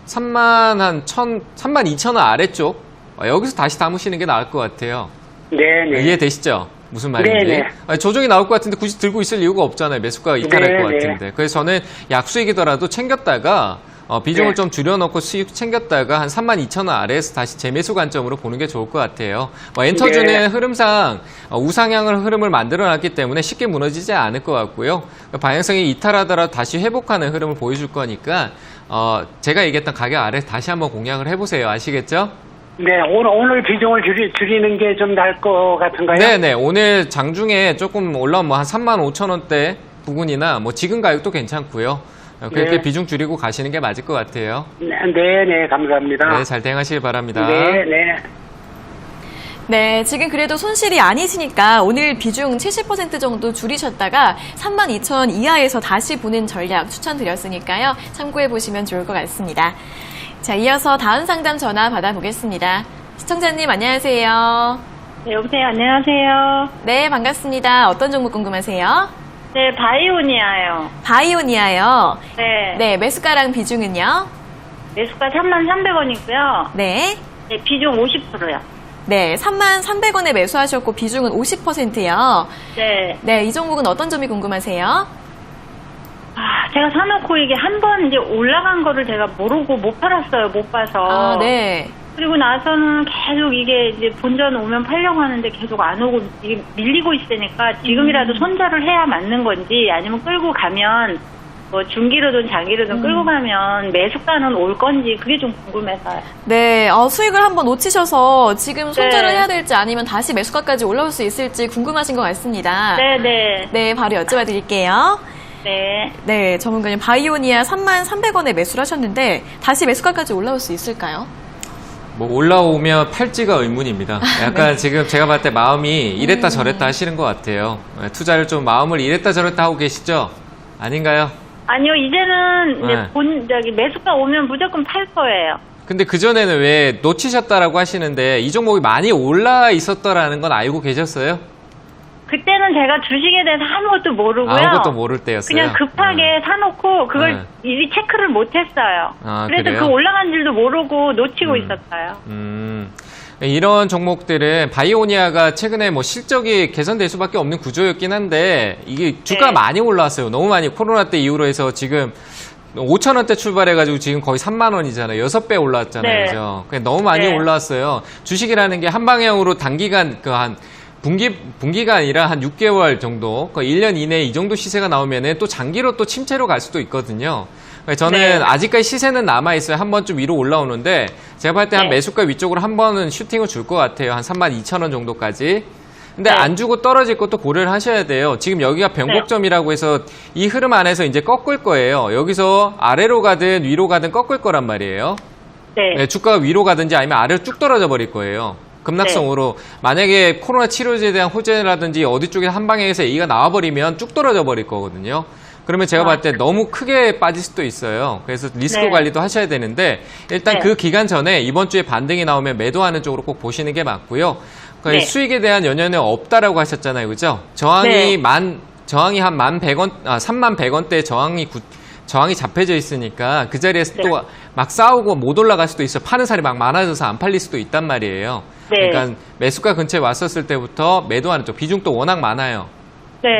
32,000원 아래쪽 여기서 다시 담으시는 게 나을 것 같아요. 네네. 이해되시죠? 무슨 말인지. 네네. 조정이 나올 것 같은데 굳이 들고 있을 이유가 없잖아요. 매수가가 이탈할 것 네네. 같은데. 그래서 저는 약수익이더라도 챙겼다가 비중을 네. 좀 줄여놓고 수익 챙겼다가 한 32,000원 아래에서 다시 재매수 관점으로 보는 게 좋을 것 같아요. 엔터주는 네. 흐름상 우상향을 흐름을 만들어놨기 때문에 쉽게 무너지지 않을 것 같고요. 방향성이 이탈하더라도 다시 회복하는 흐름을 보여줄 거니까 제가 얘기했던 가격 아래 다시 한번 공략을 해보세요. 아시겠죠? 네, 오늘 비중을 줄이는 게 좀 나을 것 같은가요? 네네. 오늘 장중에 조금 올라오면 한 35,000원대 부근이나 뭐 지금 가격도 괜찮고요. 그렇게 네. 비중 줄이고 가시는 게 맞을 것 같아요. 네, 감사합니다. 네, 잘 대응하시길 바랍니다. 네. 네, 지금 그래도 손실이 아니시니까 오늘 비중 70% 정도 줄이셨다가 32,000원 이하에서 다시 보는 전략 추천드렸으니까요. 참고해보시면 좋을 것 같습니다. 자, 이어서 다음 상담 전화 받아보겠습니다. 시청자님 안녕하세요. 네, 여보세요. 안녕하세요. 네, 반갑습니다. 어떤 종목 궁금하세요? 네, 바이오니아요. 바이오니아요. 네. 네, 매수가랑 비중은요? 매수가 33,300원이고요. 네. 네, 비중 50%요. 네, 33,300원에 매수하셨고 비중은 50%요. 네. 네, 이 종목은 어떤 점이 궁금하세요? 제가 사놓고 이게 한 번 이제 올라간 거를 제가 모르고 못 팔았어요. 못 봐서. 네. 그리고 나서는 계속 이게 이제 본전 오면 팔려고 하는데 계속 안 오고 이게 밀리고 있으니까 지금이라도 손절을 해야 맞는 건지 아니면 끌고 가면 뭐 중기로든 장기로든 끌고 가면 매수가는 올 건지 그게 좀 궁금해서요. 네, 수익을 한번 놓치셔서 지금 손절을 네. 해야 될지 아니면 다시 매수가까지 올라올 수 있을지 궁금하신 것 같습니다. 네네. 네, 바로 여쭤봐 드릴게요. 네. 네, 전문가님 바이오니아 33,300원에 매수를 하셨는데 다시 매수가까지 올라올 수 있을까요? 뭐 올라오면 팔지가 의문입니다. 약간 지금 제가 봤을 때 마음이 이랬다 저랬다 하시는 것 같아요. 투자를 좀 마음을 이랬다 저랬다 하고 계시죠? 아닌가요? 아니요, 이제는 네. 이제 매수가 오면 무조건 팔 거예요. 근데 그전에는 왜 놓치셨다라고 하시는데 이 종목이 많이 올라 있었더라는 건 알고 계셨어요? 그때는 제가 주식에 대해서 아무것도 모르고요. 아무것도 모를 때였어요. 그냥 급하게 사놓고 그걸 미리 체크를 못했어요. 그래서 그래요? 그 올라간 줄도 모르고 놓치고 있었어요. 이런 종목들은 바이오니아가 최근에 뭐 실적이 개선될 수밖에 없는 구조였긴 한데 이게 주가가 많이 올라왔어요. 너무 많이 코로나 때 이후로 해서 지금 5,000원대 출발해가지고 지금 거의 3만 원이잖아요. 6배 올라왔잖아요. 네. 그죠? 너무 많이 올라왔어요. 주식이라는 게 한 방향으로 단기간 한 분기가 아니라 한 6개월 정도, 1년 이내에 이 정도 시세가 나오면은 또 장기로 또 침체로 갈 수도 있거든요. 저는 아직까지 시세는 남아있어요. 한 번쯤 위로 올라오는데, 제가 봤을 때 한 매수가 위쪽으로 한 번은 슈팅을 줄 것 같아요. 한 32,000원 정도까지. 근데 안 주고 떨어질 것도 고려를 하셔야 돼요. 지금 여기가 변곡점이라고 해서 이 흐름 안에서 이제 꺾을 거예요. 여기서 아래로 가든 위로 가든 꺾을 거란 말이에요. 네, 주가가 위로 가든지 아니면 아래로 쭉 떨어져 버릴 거예요. 급락성으로. 만약에 코로나 치료제에 대한 호재라든지 어디 쪽에 한 방향에서 얘기가 나와버리면 쭉 떨어져 버릴 거거든요. 그러면 제가 봤을 때 너무 크게 빠질 수도 있어요. 그래서 리스크 관리도 하셔야 되는데 일단 그 기간 전에 이번 주에 반등이 나오면 매도하는 쪽으로 꼭 보시는 게 맞고요. 수익에 대한 연연은 없다라고 하셨잖아요. 그죠? 저항이 한 31,100원대 저항이 잡혀져 있으니까 그 자리에서 또 막 싸우고 못 올라갈 수도 있어요. 파는 사람이 막 많아져서 안 팔릴 수도 있단 말이에요. 그러니까 매수가 근처에 왔었을 때부터 매도하는 쪽 비중도 워낙 많아요.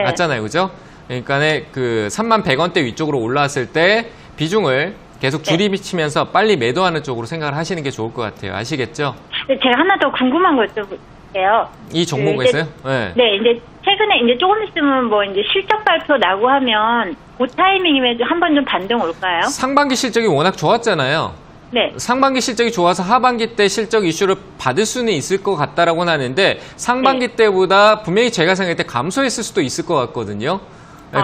맞잖아요. 그죠? 그러니까 그 31,100원대 위쪽으로 올라왔을 때 비중을 계속 줄이치면서 빨리 매도하는 쪽으로 생각을 하시는 게 좋을 것 같아요. 아시겠죠? 제가 하나 더 궁금한 거 여쭤볼게요. 이 종목에서요? 이제 최근에 이제 조금 있으면 뭐 이제 실적 발표 나고 하면 그 타이밍에 한 번 좀 반등 올까요? 상반기 실적이 워낙 좋았잖아요. 상반기 실적이 좋아서 하반기 때 실적 이슈를 받을 수는 있을 것 같다라고는 하는데 상반기 때보다 분명히 제가 생각할 때 감소했을 수도 있을 것 같거든요.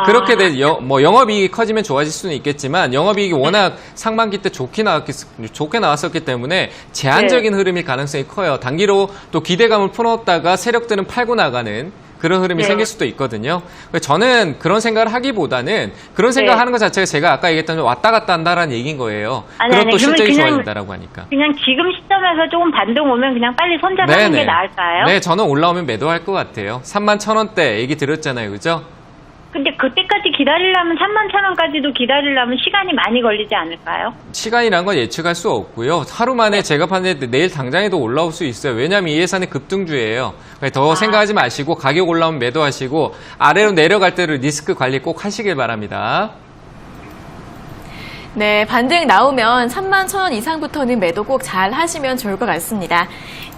그렇게 영업이익이 커지면 좋아질 수는 있겠지만 영업이익이 워낙 상반기 때 좋게 나왔었기 때문에 제한적인 흐름일 가능성이 커요. 단기로 또 기대감을 풀어놓다가 세력들은 팔고 나가는 그런 흐름이 생길 수도 있거든요. 저는 그런 생각을 하기보다는 그런 생각을 하는 것 자체가 제가 아까 얘기했던 왔다 갔다 한다라는 얘기인 거예요. 그럼 또 실적이 좋아진다라고 하니까. 그냥 지금 시점에서 조금 반등 오면 그냥 빨리 손절하는 게 나을까요? 네, 저는 올라오면 매도할 것 같아요. 31,000원대 얘기 들었잖아요. 그죠? 근데 그때까지 기다리려면 31,000원까지도 기다리려면 시간이 많이 걸리지 않을까요? 시간이란 건 예측할 수 없고요. 하루 만에 제가 봤는데 내일 당장에도 올라올 수 있어요. 왜냐하면 이 회사는 급등주예요. 더 생각하지 마시고 가격 올라오면 매도하시고 아래로 내려갈 때를 리스크 관리 꼭 하시길 바랍니다. 네, 반등 나오면 31,000원 이상부터는 매도 꼭 잘 하시면 좋을 것 같습니다.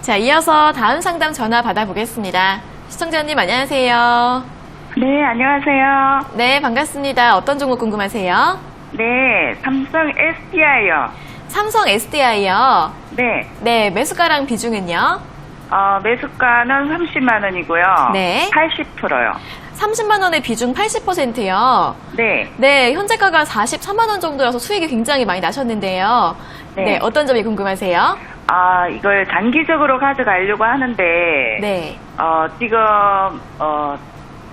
자, 이어서 다음 상담 전화 받아보겠습니다. 시청자님 안녕하세요. 네, 안녕하세요. 네, 반갑습니다. 어떤 종목 궁금하세요? 네, 삼성 SDI요. 삼성 SDI요? 네. 네, 매수가랑 비중은요? 매수가는 30만 원이고요. 네. 80%요. 30만 원의 비중 80%요? 네. 네, 현재가가 43만 원 정도라서 수익이 굉장히 많이 나셨는데요. 네, 어떤 점이 궁금하세요? 이걸 장기적으로 가져가려고 하는데, 지금,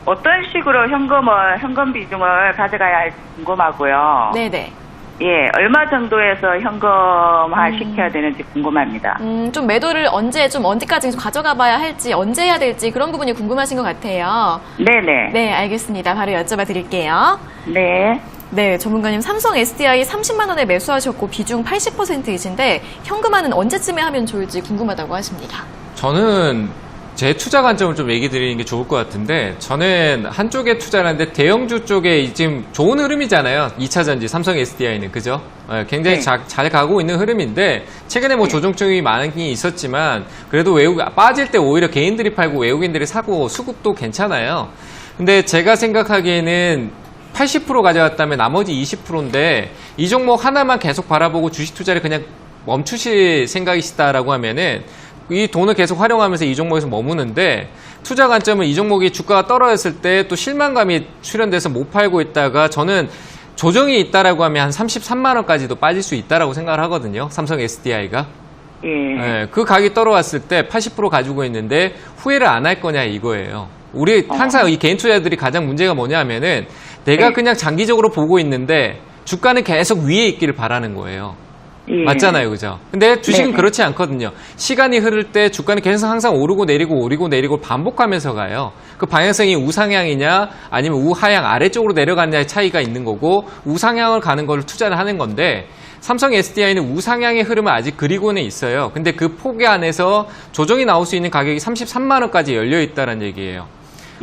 어떤 식으로 현금 비중을 가져가야 할지 궁금하고요. 네네. 예, 얼마 정도에서 현금화 시켜야 되는지 궁금합니다. 좀 매도를 언제까지 가져가 봐야 할지, 언제 해야 될지 그런 부분이 궁금하신 것 같아요. 네네. 네, 알겠습니다. 바로 여쭤봐 드릴게요. 네. 네, 전문가님 삼성 SDI 30만 원에 매수하셨고 비중 80%이신데 현금화는 언제쯤에 하면 좋을지 궁금하다고 하십니다. 저는 제 투자 관점을 좀 얘기 드리는 게 좋을 것 같은데 저는 한쪽에 투자를 하는데 대형주 쪽에 지금 좋은 흐름이잖아요. 2차전지 삼성 SDI는 그죠? 굉장히 잘 가고 있는 흐름인데 최근에 뭐 조정증이 많이 있었지만 그래도 빠질 때 오히려 개인들이 팔고 외국인들이 사고 수급도 괜찮아요. 근데 제가 생각하기에는 80% 가져갔다면 나머지 20%인데 이 종목 하나만 계속 바라보고 주식 투자를 그냥 멈추실 생각이시다라고 하면은 이 돈을 계속 활용하면서 이 종목에서 머무는데 투자 관점은 이 종목이 주가가 떨어졌을 때 또 실망감이 출현돼서 못 팔고 있다가 저는 조정이 있다라고 하면 한 33만 원까지도 빠질 수 있다라고 생각을 하거든요. 삼성 SDI가. 예, 그 가격이 떨어졌을 때 80% 가지고 있는데 후회를 안 할 거냐 이거예요. 우리 항상 이 개인 투자자들이 가장 문제가 뭐냐면은 내가 그냥 장기적으로 보고 있는데 주가는 계속 위에 있기를 바라는 거예요. 맞잖아요, 그죠? 근데 주식은 그렇지 않거든요. 시간이 흐를 때 주가는 계속 항상 오르고 내리고 반복하면서 가요. 그 방향성이 우상향이냐 아니면 우하향 아래쪽으로 내려가느냐의 차이가 있는 거고, 우상향을 가는 걸 투자를 하는 건데, 삼성 SDI는 우상향의 흐름은 아직 그리고는 있어요. 근데 그 폭 안에서 조정이 나올 수 있는 가격이 33만 원까지 열려 있다는 얘기예요.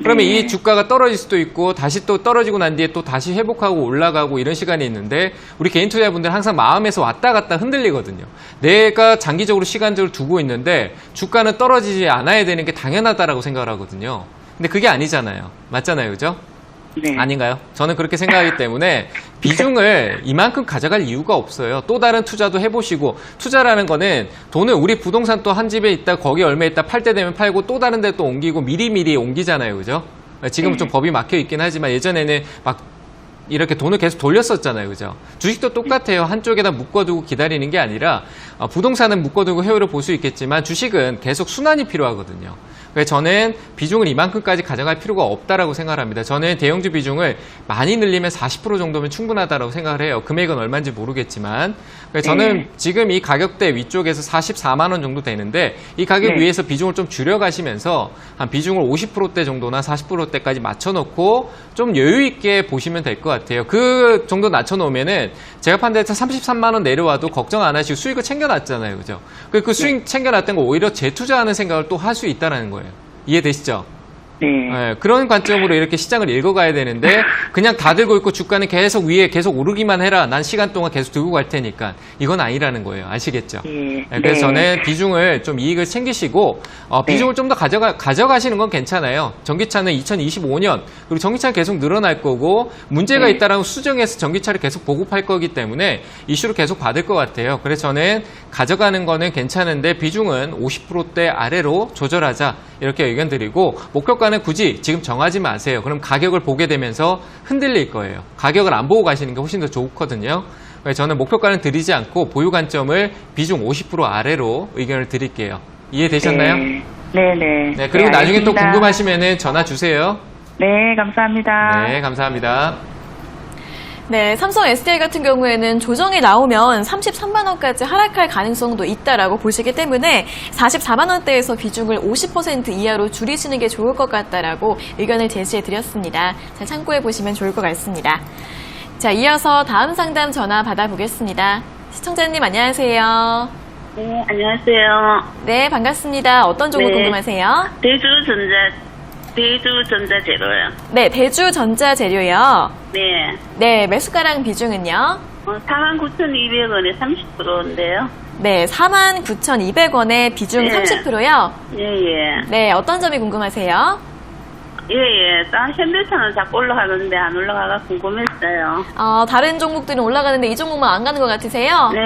그러면 이 주가가 떨어질 수도 있고 다시 또 떨어지고 난 뒤에 또 다시 회복하고 올라가고 이런 시간이 있는데, 우리 개인 투자자분들은 항상 마음에서 왔다 갔다 흔들리거든요. 내가 장기적으로 시간적으로 두고 있는데 주가는 떨어지지 않아야 되는 게 당연하다라고 생각을 하거든요. 근데 그게 아니잖아요. 맞잖아요, 그죠? 네. 아닌가요? 저는 그렇게 생각하기 때문에 비중을 이만큼 가져갈 이유가 없어요. 또 다른 투자도 해보시고, 투자라는 거는 돈을, 우리 부동산 또 한 집에 있다 거기 얼마 있다 팔 때 되면 팔고 또 다른 데 또 옮기고 미리미리 옮기잖아요, 그죠? 지금은 좀 법이 막혀 있긴 하지만 예전에는 막 이렇게 돈을 계속 돌렸었잖아요, 그죠? 주식도 똑같아요. 한쪽에다 묶어두고 기다리는 게 아니라, 부동산은 묶어두고 회오를 볼 수 있겠지만 주식은 계속 순환이 필요하거든요. 그래서 저는 비중을 이만큼까지 가져갈 필요가 없다라고 생각을 합니다. 저는 대형주 비중을 많이 늘리면 40% 정도면 충분하다라고 생각을 해요. 금액은 얼마인지 모르겠지만. 그래서 저는 지금 이 가격대 위쪽에서 44만 원 정도 되는데, 이 가격 위에서 비중을 좀 줄여가시면서 한 비중을 50%대 정도나 40%대까지 맞춰놓고 좀 여유 있게 보시면 될 것 같아요. 그 정도 낮춰놓으면은 제가 판단해서 33만 원 내려와도 걱정 안 하시고 수익을 챙겨놨잖아요, 그죠? 그 수익 챙겨놨던 거 오히려 재투자하는 생각을 또 할 수 있다는 거예요. 이해되시죠? 네, 그런 관점으로 이렇게 시장을 읽어가야 되는데, 그냥 다 들고 있고 주가는 계속 위에 계속 오르기만 해라, 난 시간 동안 계속 들고 갈 테니까, 이건 아니라는 거예요. 아시겠죠? 그래서 저는 비중을 좀 이익을 챙기시고, 비중을 좀 더 가져가시는 건 괜찮아요. 전기차는 2025년 그리고 전기차는 계속 늘어날 거고, 문제가 있다라면 수정해서 전기차를 계속 보급할 거기 때문에 이슈를 계속 받을 것 같아요. 그래서 저는 가져가는 거는 괜찮은데 비중은 50%대 아래로 조절하자, 이렇게 의견 드리고, 목표가는 굳이 지금 정하지 마세요. 그럼 가격을 보게 되면서 흔들릴 거예요. 가격을 안 보고 가시는 게 훨씬 더 좋거든요. 그래서 저는 목표가는 드리지 않고 보유 관점을 비중 50% 아래로 의견을 드릴게요. 이해되셨나요? 네네. 네, 그리고 네, 나중에 또 알겠습니다. 궁금하시면은 전화 주세요. 네, 감사합니다. 네, 감사합니다. 네, 삼성 SDI 같은 경우에는 조정이 나오면 33만 원까지 하락할 가능성도 있다라고 보시기 때문에 44만 원대에서 비중을 50% 이하로 줄이시는 게 좋을 것 같다라고 의견을 제시해 드렸습니다. 잘 참고해 보시면 좋을 것 같습니다. 자, 이어서 다음 상담 전화 받아보겠습니다. 시청자님 안녕하세요. 네, 안녕하세요. 네, 반갑습니다. 어떤 종목 궁금하세요? 대주전자재료요. 네, 대주전자재료요. 네. 네, 매수가랑 비중은요? 49,200원에 30%인데요. 네, 49,200원에 비중 네. 30%요? 예. 네, 어떤 점이 궁금하세요? 예. 현대차는 자꾸 올라가는데 안 올라가가 궁금했어요. 다른 종목들은 올라가는데 이 종목만 안 가는 것 같으세요? 네,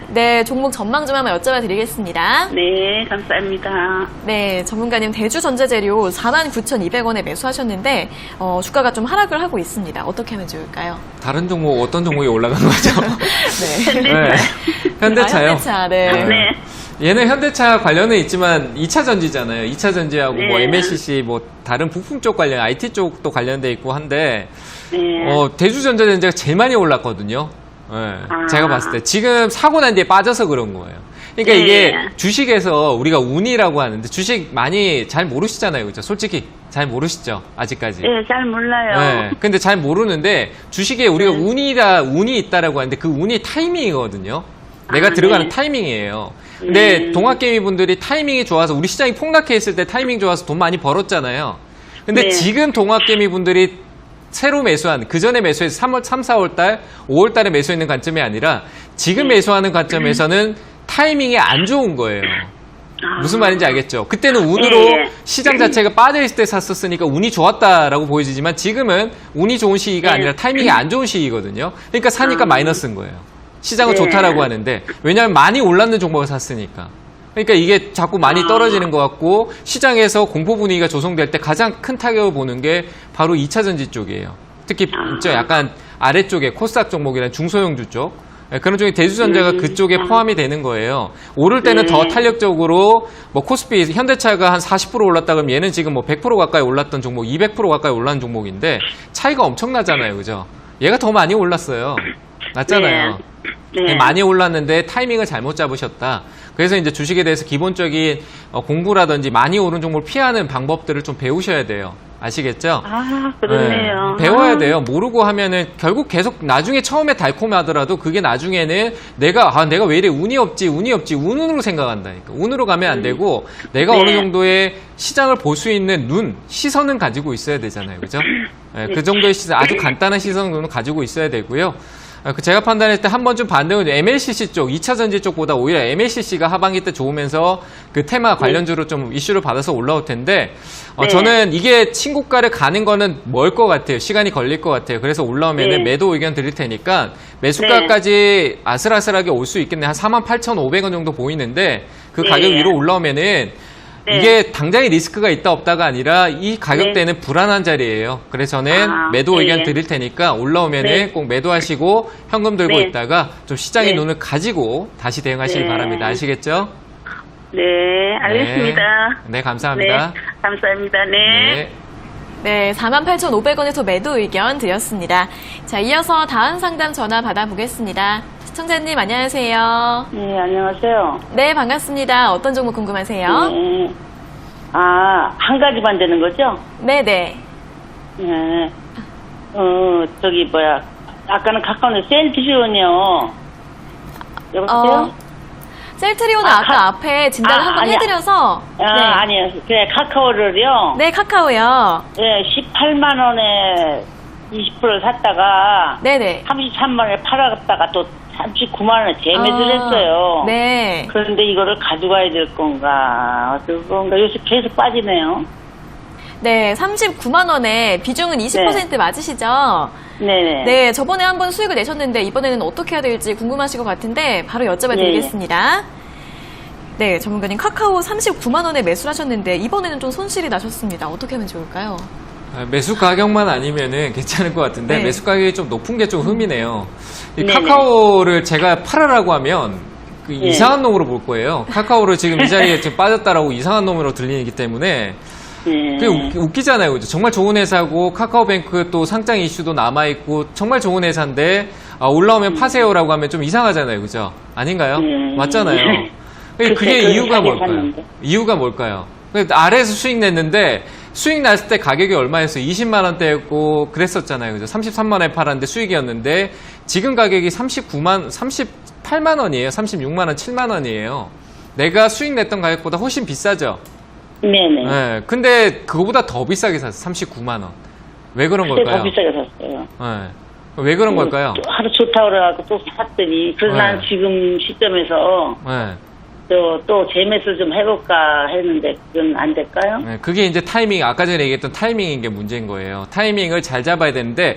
네, 종목 전망 좀 한번 여쭤봐 드리겠습니다. 네, 감사합니다. 네, 전문가님 대주전자재료 49,200원에 매수하셨는데 주가가 좀 하락을 하고 있습니다. 어떻게 하면 좋을까요? 다른 종목, 어떤 종목이 올라간 거죠? 네. 현대차요? 현대차, 네. 네. 얘는 현대차 관련은 있지만 2차 전지잖아요. 2차 전지하고 네. 뭐 MLCC, 뭐 다른 부품 쪽 관련, IT 쪽도 관련돼 있고 한데, 네. 대주전자전자가 제일 많이 올랐거든요. 네. 제가 봤을 때 지금 사고 난 뒤에 빠져서 그런 거예요. 그러니까 네. 이게 주식에서 우리가 운이라고 하는데, 주식 많이 잘 모르시잖아요, 그죠? 솔직히 잘 모르시죠, 아직까지. 네, 잘 몰라요. 네. 근데 잘 모르는데 주식에 우리가 운이 있다라고 하는데 그 운이 타이밍이거든요. 내가 들어가는 타이밍이에요. 근데 동학개미 분들이 타이밍이 좋아서, 우리 시장이 폭락해 있을 때 타이밍 좋아서 돈 많이 벌었잖아요. 근데 네. 지금 동학개미 분들이 새로 매수한, 그 전에 매수해서 3월, 3, 4월 달, 5월 달에 매수했는 관점이 아니라 지금 매수하는 관점에서는 타이밍이 안 좋은 거예요. 무슨 말인지 알겠죠? 그때는 운으로 예. 시장 자체가 빠져있을 때 샀었으니까 운이 좋았다라고 보여지지만, 지금은 운이 좋은 시기가 아니라 타이밍이 안 좋은 시기거든요. 그러니까 사니까 마이너스인 거예요. 시장은 네. 좋다라고 하는데, 왜냐하면 많이 올랐는 종목을 샀으니까. 그러니까 이게 자꾸 많이 떨어지는 것 같고, 시장에서 공포 분위기가 조성될 때 가장 큰 타격을 보는 게 바로 2차 전지 쪽이에요. 특히 저 약간 아래쪽에 코스닥 종목이란 중소형주 쪽, 그런 쪽에 대주전자가 그쪽에 포함이 되는 거예요. 오를 때는 더 탄력적으로 뭐 코스피 현대차가 한 40% 올랐다 그러면 얘는 지금 뭐 100% 가까이 올랐던 종목, 200% 가까이 올랐는 종목인데 차이가 엄청나잖아요, 그죠? 얘가 더 많이 올랐어요. 맞잖아요. 네. 많이 올랐는데 타이밍을 잘못 잡으셨다. 그래서 이제 주식에 대해서 기본적인 공부라든지 많이 오른 종목을 피하는 방법들을 좀 배우셔야 돼요. 아시겠죠? 아, 그렇네요. 배워야 돼요. 모르고 하면은 결국 계속 나중에 처음에 달콤하더라도 그게 나중에는 내가 왜 이래 운이 없지 운으로 생각한다니까. 운으로 가면 안 되고 내가 어느 정도의 시장을 볼 수 있는 시선은 가지고 있어야 되잖아요. 그죠? 그 정도의 시선, 아주 간단한 시선은 가지고 있어야 되고요. 제가 판단할 때 한 번쯤 반대로 MLCC 쪽, 2차 전지 쪽보다 오히려 MLCC가 하반기 때 좋으면서 그 테마 관련주로 좀 이슈를 받아서 올라올 텐데, 저는 이게 친고가를 가는 거는 멀 것 같아요. 시간이 걸릴 것 같아요. 그래서 올라오면은 매도 의견 드릴 테니까 매수가까지 아슬아슬하게 올 수 있겠네. 한 48,500원 정도 보이는데 그 가격 위로 올라오면은 이게 당장의 리스크가 있다 없다가 아니라 이 가격대는 불안한 자리예요. 그래서 저는 매도 의견 드릴 테니까 올라오면은 꼭 매도하시고 현금 들고 있다가 좀 시장의 눈을 가지고 다시 대응하시기 바랍니다. 아시겠죠? 네, 알겠습니다. 네, 감사합니다. 네, 감사합니다. 네. 네, 48,500원에서 매도 의견 드렸습니다. 자, 이어서 다음 상담 전화 받아보겠습니다. 시청자님 안녕하세요. 네, 안녕하세요. 네, 반갑습니다. 어떤 종목 궁금하세요? 네. 아, 한 가지만 되는 거죠? 네네. 네. 아까는 가까운 셀트리온이요. 여보세요? 셀트리온은 아까 앞에 진단을 한번 해드려서. 아니요. 그냥 카카오를요. 네, 카카오요. 네, 18만 원에 20%를 샀다가 네네. 33만 원에 팔았다가 또 39만 원에 재매수를 했어요. 네. 그런데 이거를 가져가야 될 건가 어떨 건가 요새 계속 빠지네요. 네, 39만 원에 비중은 20% 맞으시죠? 네네. 네, 저번에 한번 수익을 내셨는데 이번에는 어떻게 해야 될지 궁금하실 것 같은데 바로 여쭤봐 드리겠습니다. 네, 전문가님 카카오 39만 원에 매수를 하셨는데 이번에는 좀 손실이 나셨습니다. 어떻게 하면 좋을까요? 매수 가격만 아니면은 괜찮을 것 같은데 매수 가격이 좀 높은 게 좀 흠이네요. 이 네네. 카카오를 제가 팔아라고 하면 이상한 놈으로 볼 거예요. 카카오를 지금 이 자리에 지금 빠졌다라고 이상한 놈으로 들리기 때문에 그게 웃기잖아요. 그죠? 정말 좋은 회사고 카카오뱅크 또 상장 이슈도 남아있고 정말 좋은 회사인데 올라오면 파세요라고 하면 좀 이상하잖아요. 그죠? 아닌가요? 맞잖아요. 그게 이유가 뭘까요? 이유가 뭘까요? 아래에서 수익 냈는데 수익 났을 때 가격이 얼마였어요? 20만 원대였고 그랬었잖아요. 그죠? 33만 원에 팔았는데 수익이었는데 지금 가격이 38만 원이에요. 36만 원, 7만 원이에요. 내가 수익 냈던 가격보다 훨씬 비싸죠? 네네. 네. 근데 그거보다 더 비싸게 샀어요. 39만 원. 왜 그런 걸까요? 더 비싸게 샀어요. 네. 왜 그런 걸까요? 하루 좋다고 그래갖고 또 샀더니 그래서 난 지금 시점에서 또 재매수 좀 해볼까 했는데 그건 안 될까요? 네, 그게 이제 타이밍, 아까 전에 얘기했던 타이밍인 게 문제인 거예요. 타이밍을 잘 잡아야 되는데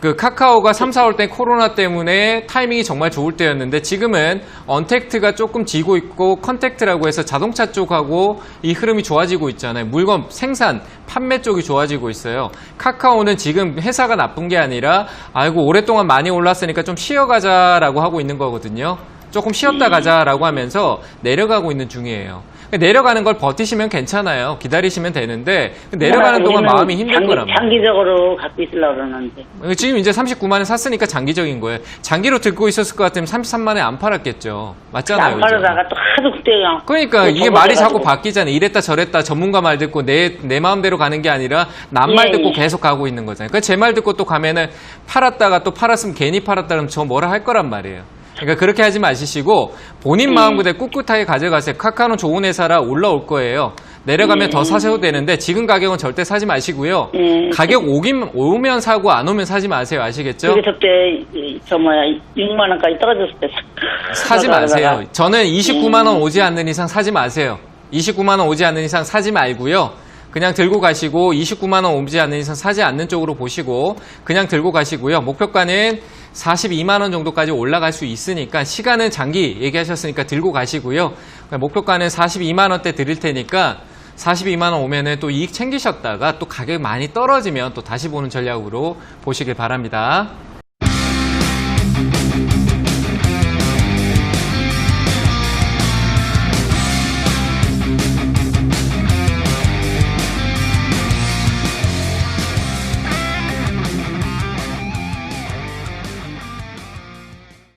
그 카카오가 3, 4월 때 코로나 때문에 타이밍이 정말 좋을 때였는데 지금은 언택트가 조금 지고 있고 컨택트라고 해서 자동차 쪽하고 이 흐름이 좋아지고 있잖아요. 물건 생산, 판매 쪽이 좋아지고 있어요. 카카오는 지금 회사가 나쁜 게 아니라 아이고 오랫동안 많이 올랐으니까 좀 쉬어가자라고 하고 있는 거거든요. 조금 쉬었다 가자라고 하면서 내려가고 있는 중이에요. 내려가는 걸 버티시면 괜찮아요. 기다리시면 되는데 내려가는 동안 마음이 힘들 거란 말이에요. 장기적으로 갖고 있으려고 그러는데. 지금 이제 39만 원 샀으니까 장기적인 거예요. 장기로 들고 있었을 것 같으면 33만 원에 안 팔았겠죠. 맞잖아요. 안 팔다가 또 하도 그때 그러니까 이게 말이 자꾸 바뀌잖아요. 이랬다 저랬다 전문가 말 듣고 내 마음대로 가는 게 아니라 남 말 듣고 계속 가고 있는 거잖아요. 그러니까 제 말 듣고 또 가면은 팔았다가 또 팔았으면 괜히 팔았다 그러면 저 뭐라 할 거란 말이에요. 그러니까 그렇게 하지 마시고 본인 마음 그대로 꿋꿋하게 가져가세요. 카카오는 좋은 회사라 올라올 거예요. 내려가면 더 사셔도 되는데 지금 가격은 절대 사지 마시고요. 가격 오면 사고 안 오면 사지 마세요. 아시겠죠? 그게 그때 6만 원까지 떨어졌을 때 사지 마세요. 저는 29만 원 오지 않는 이상 사지 마세요. 29만 원 오지 않는 이상 사지 말고요. 그냥 들고 가시고 29만 원 오지 않는 이상 사지 않는 쪽으로 보시고 그냥 들고 가시고요. 목표가는 42만 원 정도까지 올라갈 수 있으니까 시간은 장기 얘기하셨으니까 들고 가시고요. 목표가는 42만 원대 드릴 테니까 42만 원 오면은 또 이익 챙기셨다가 또 가격이 많이 떨어지면 또 다시 보는 전략으로 보시길 바랍니다.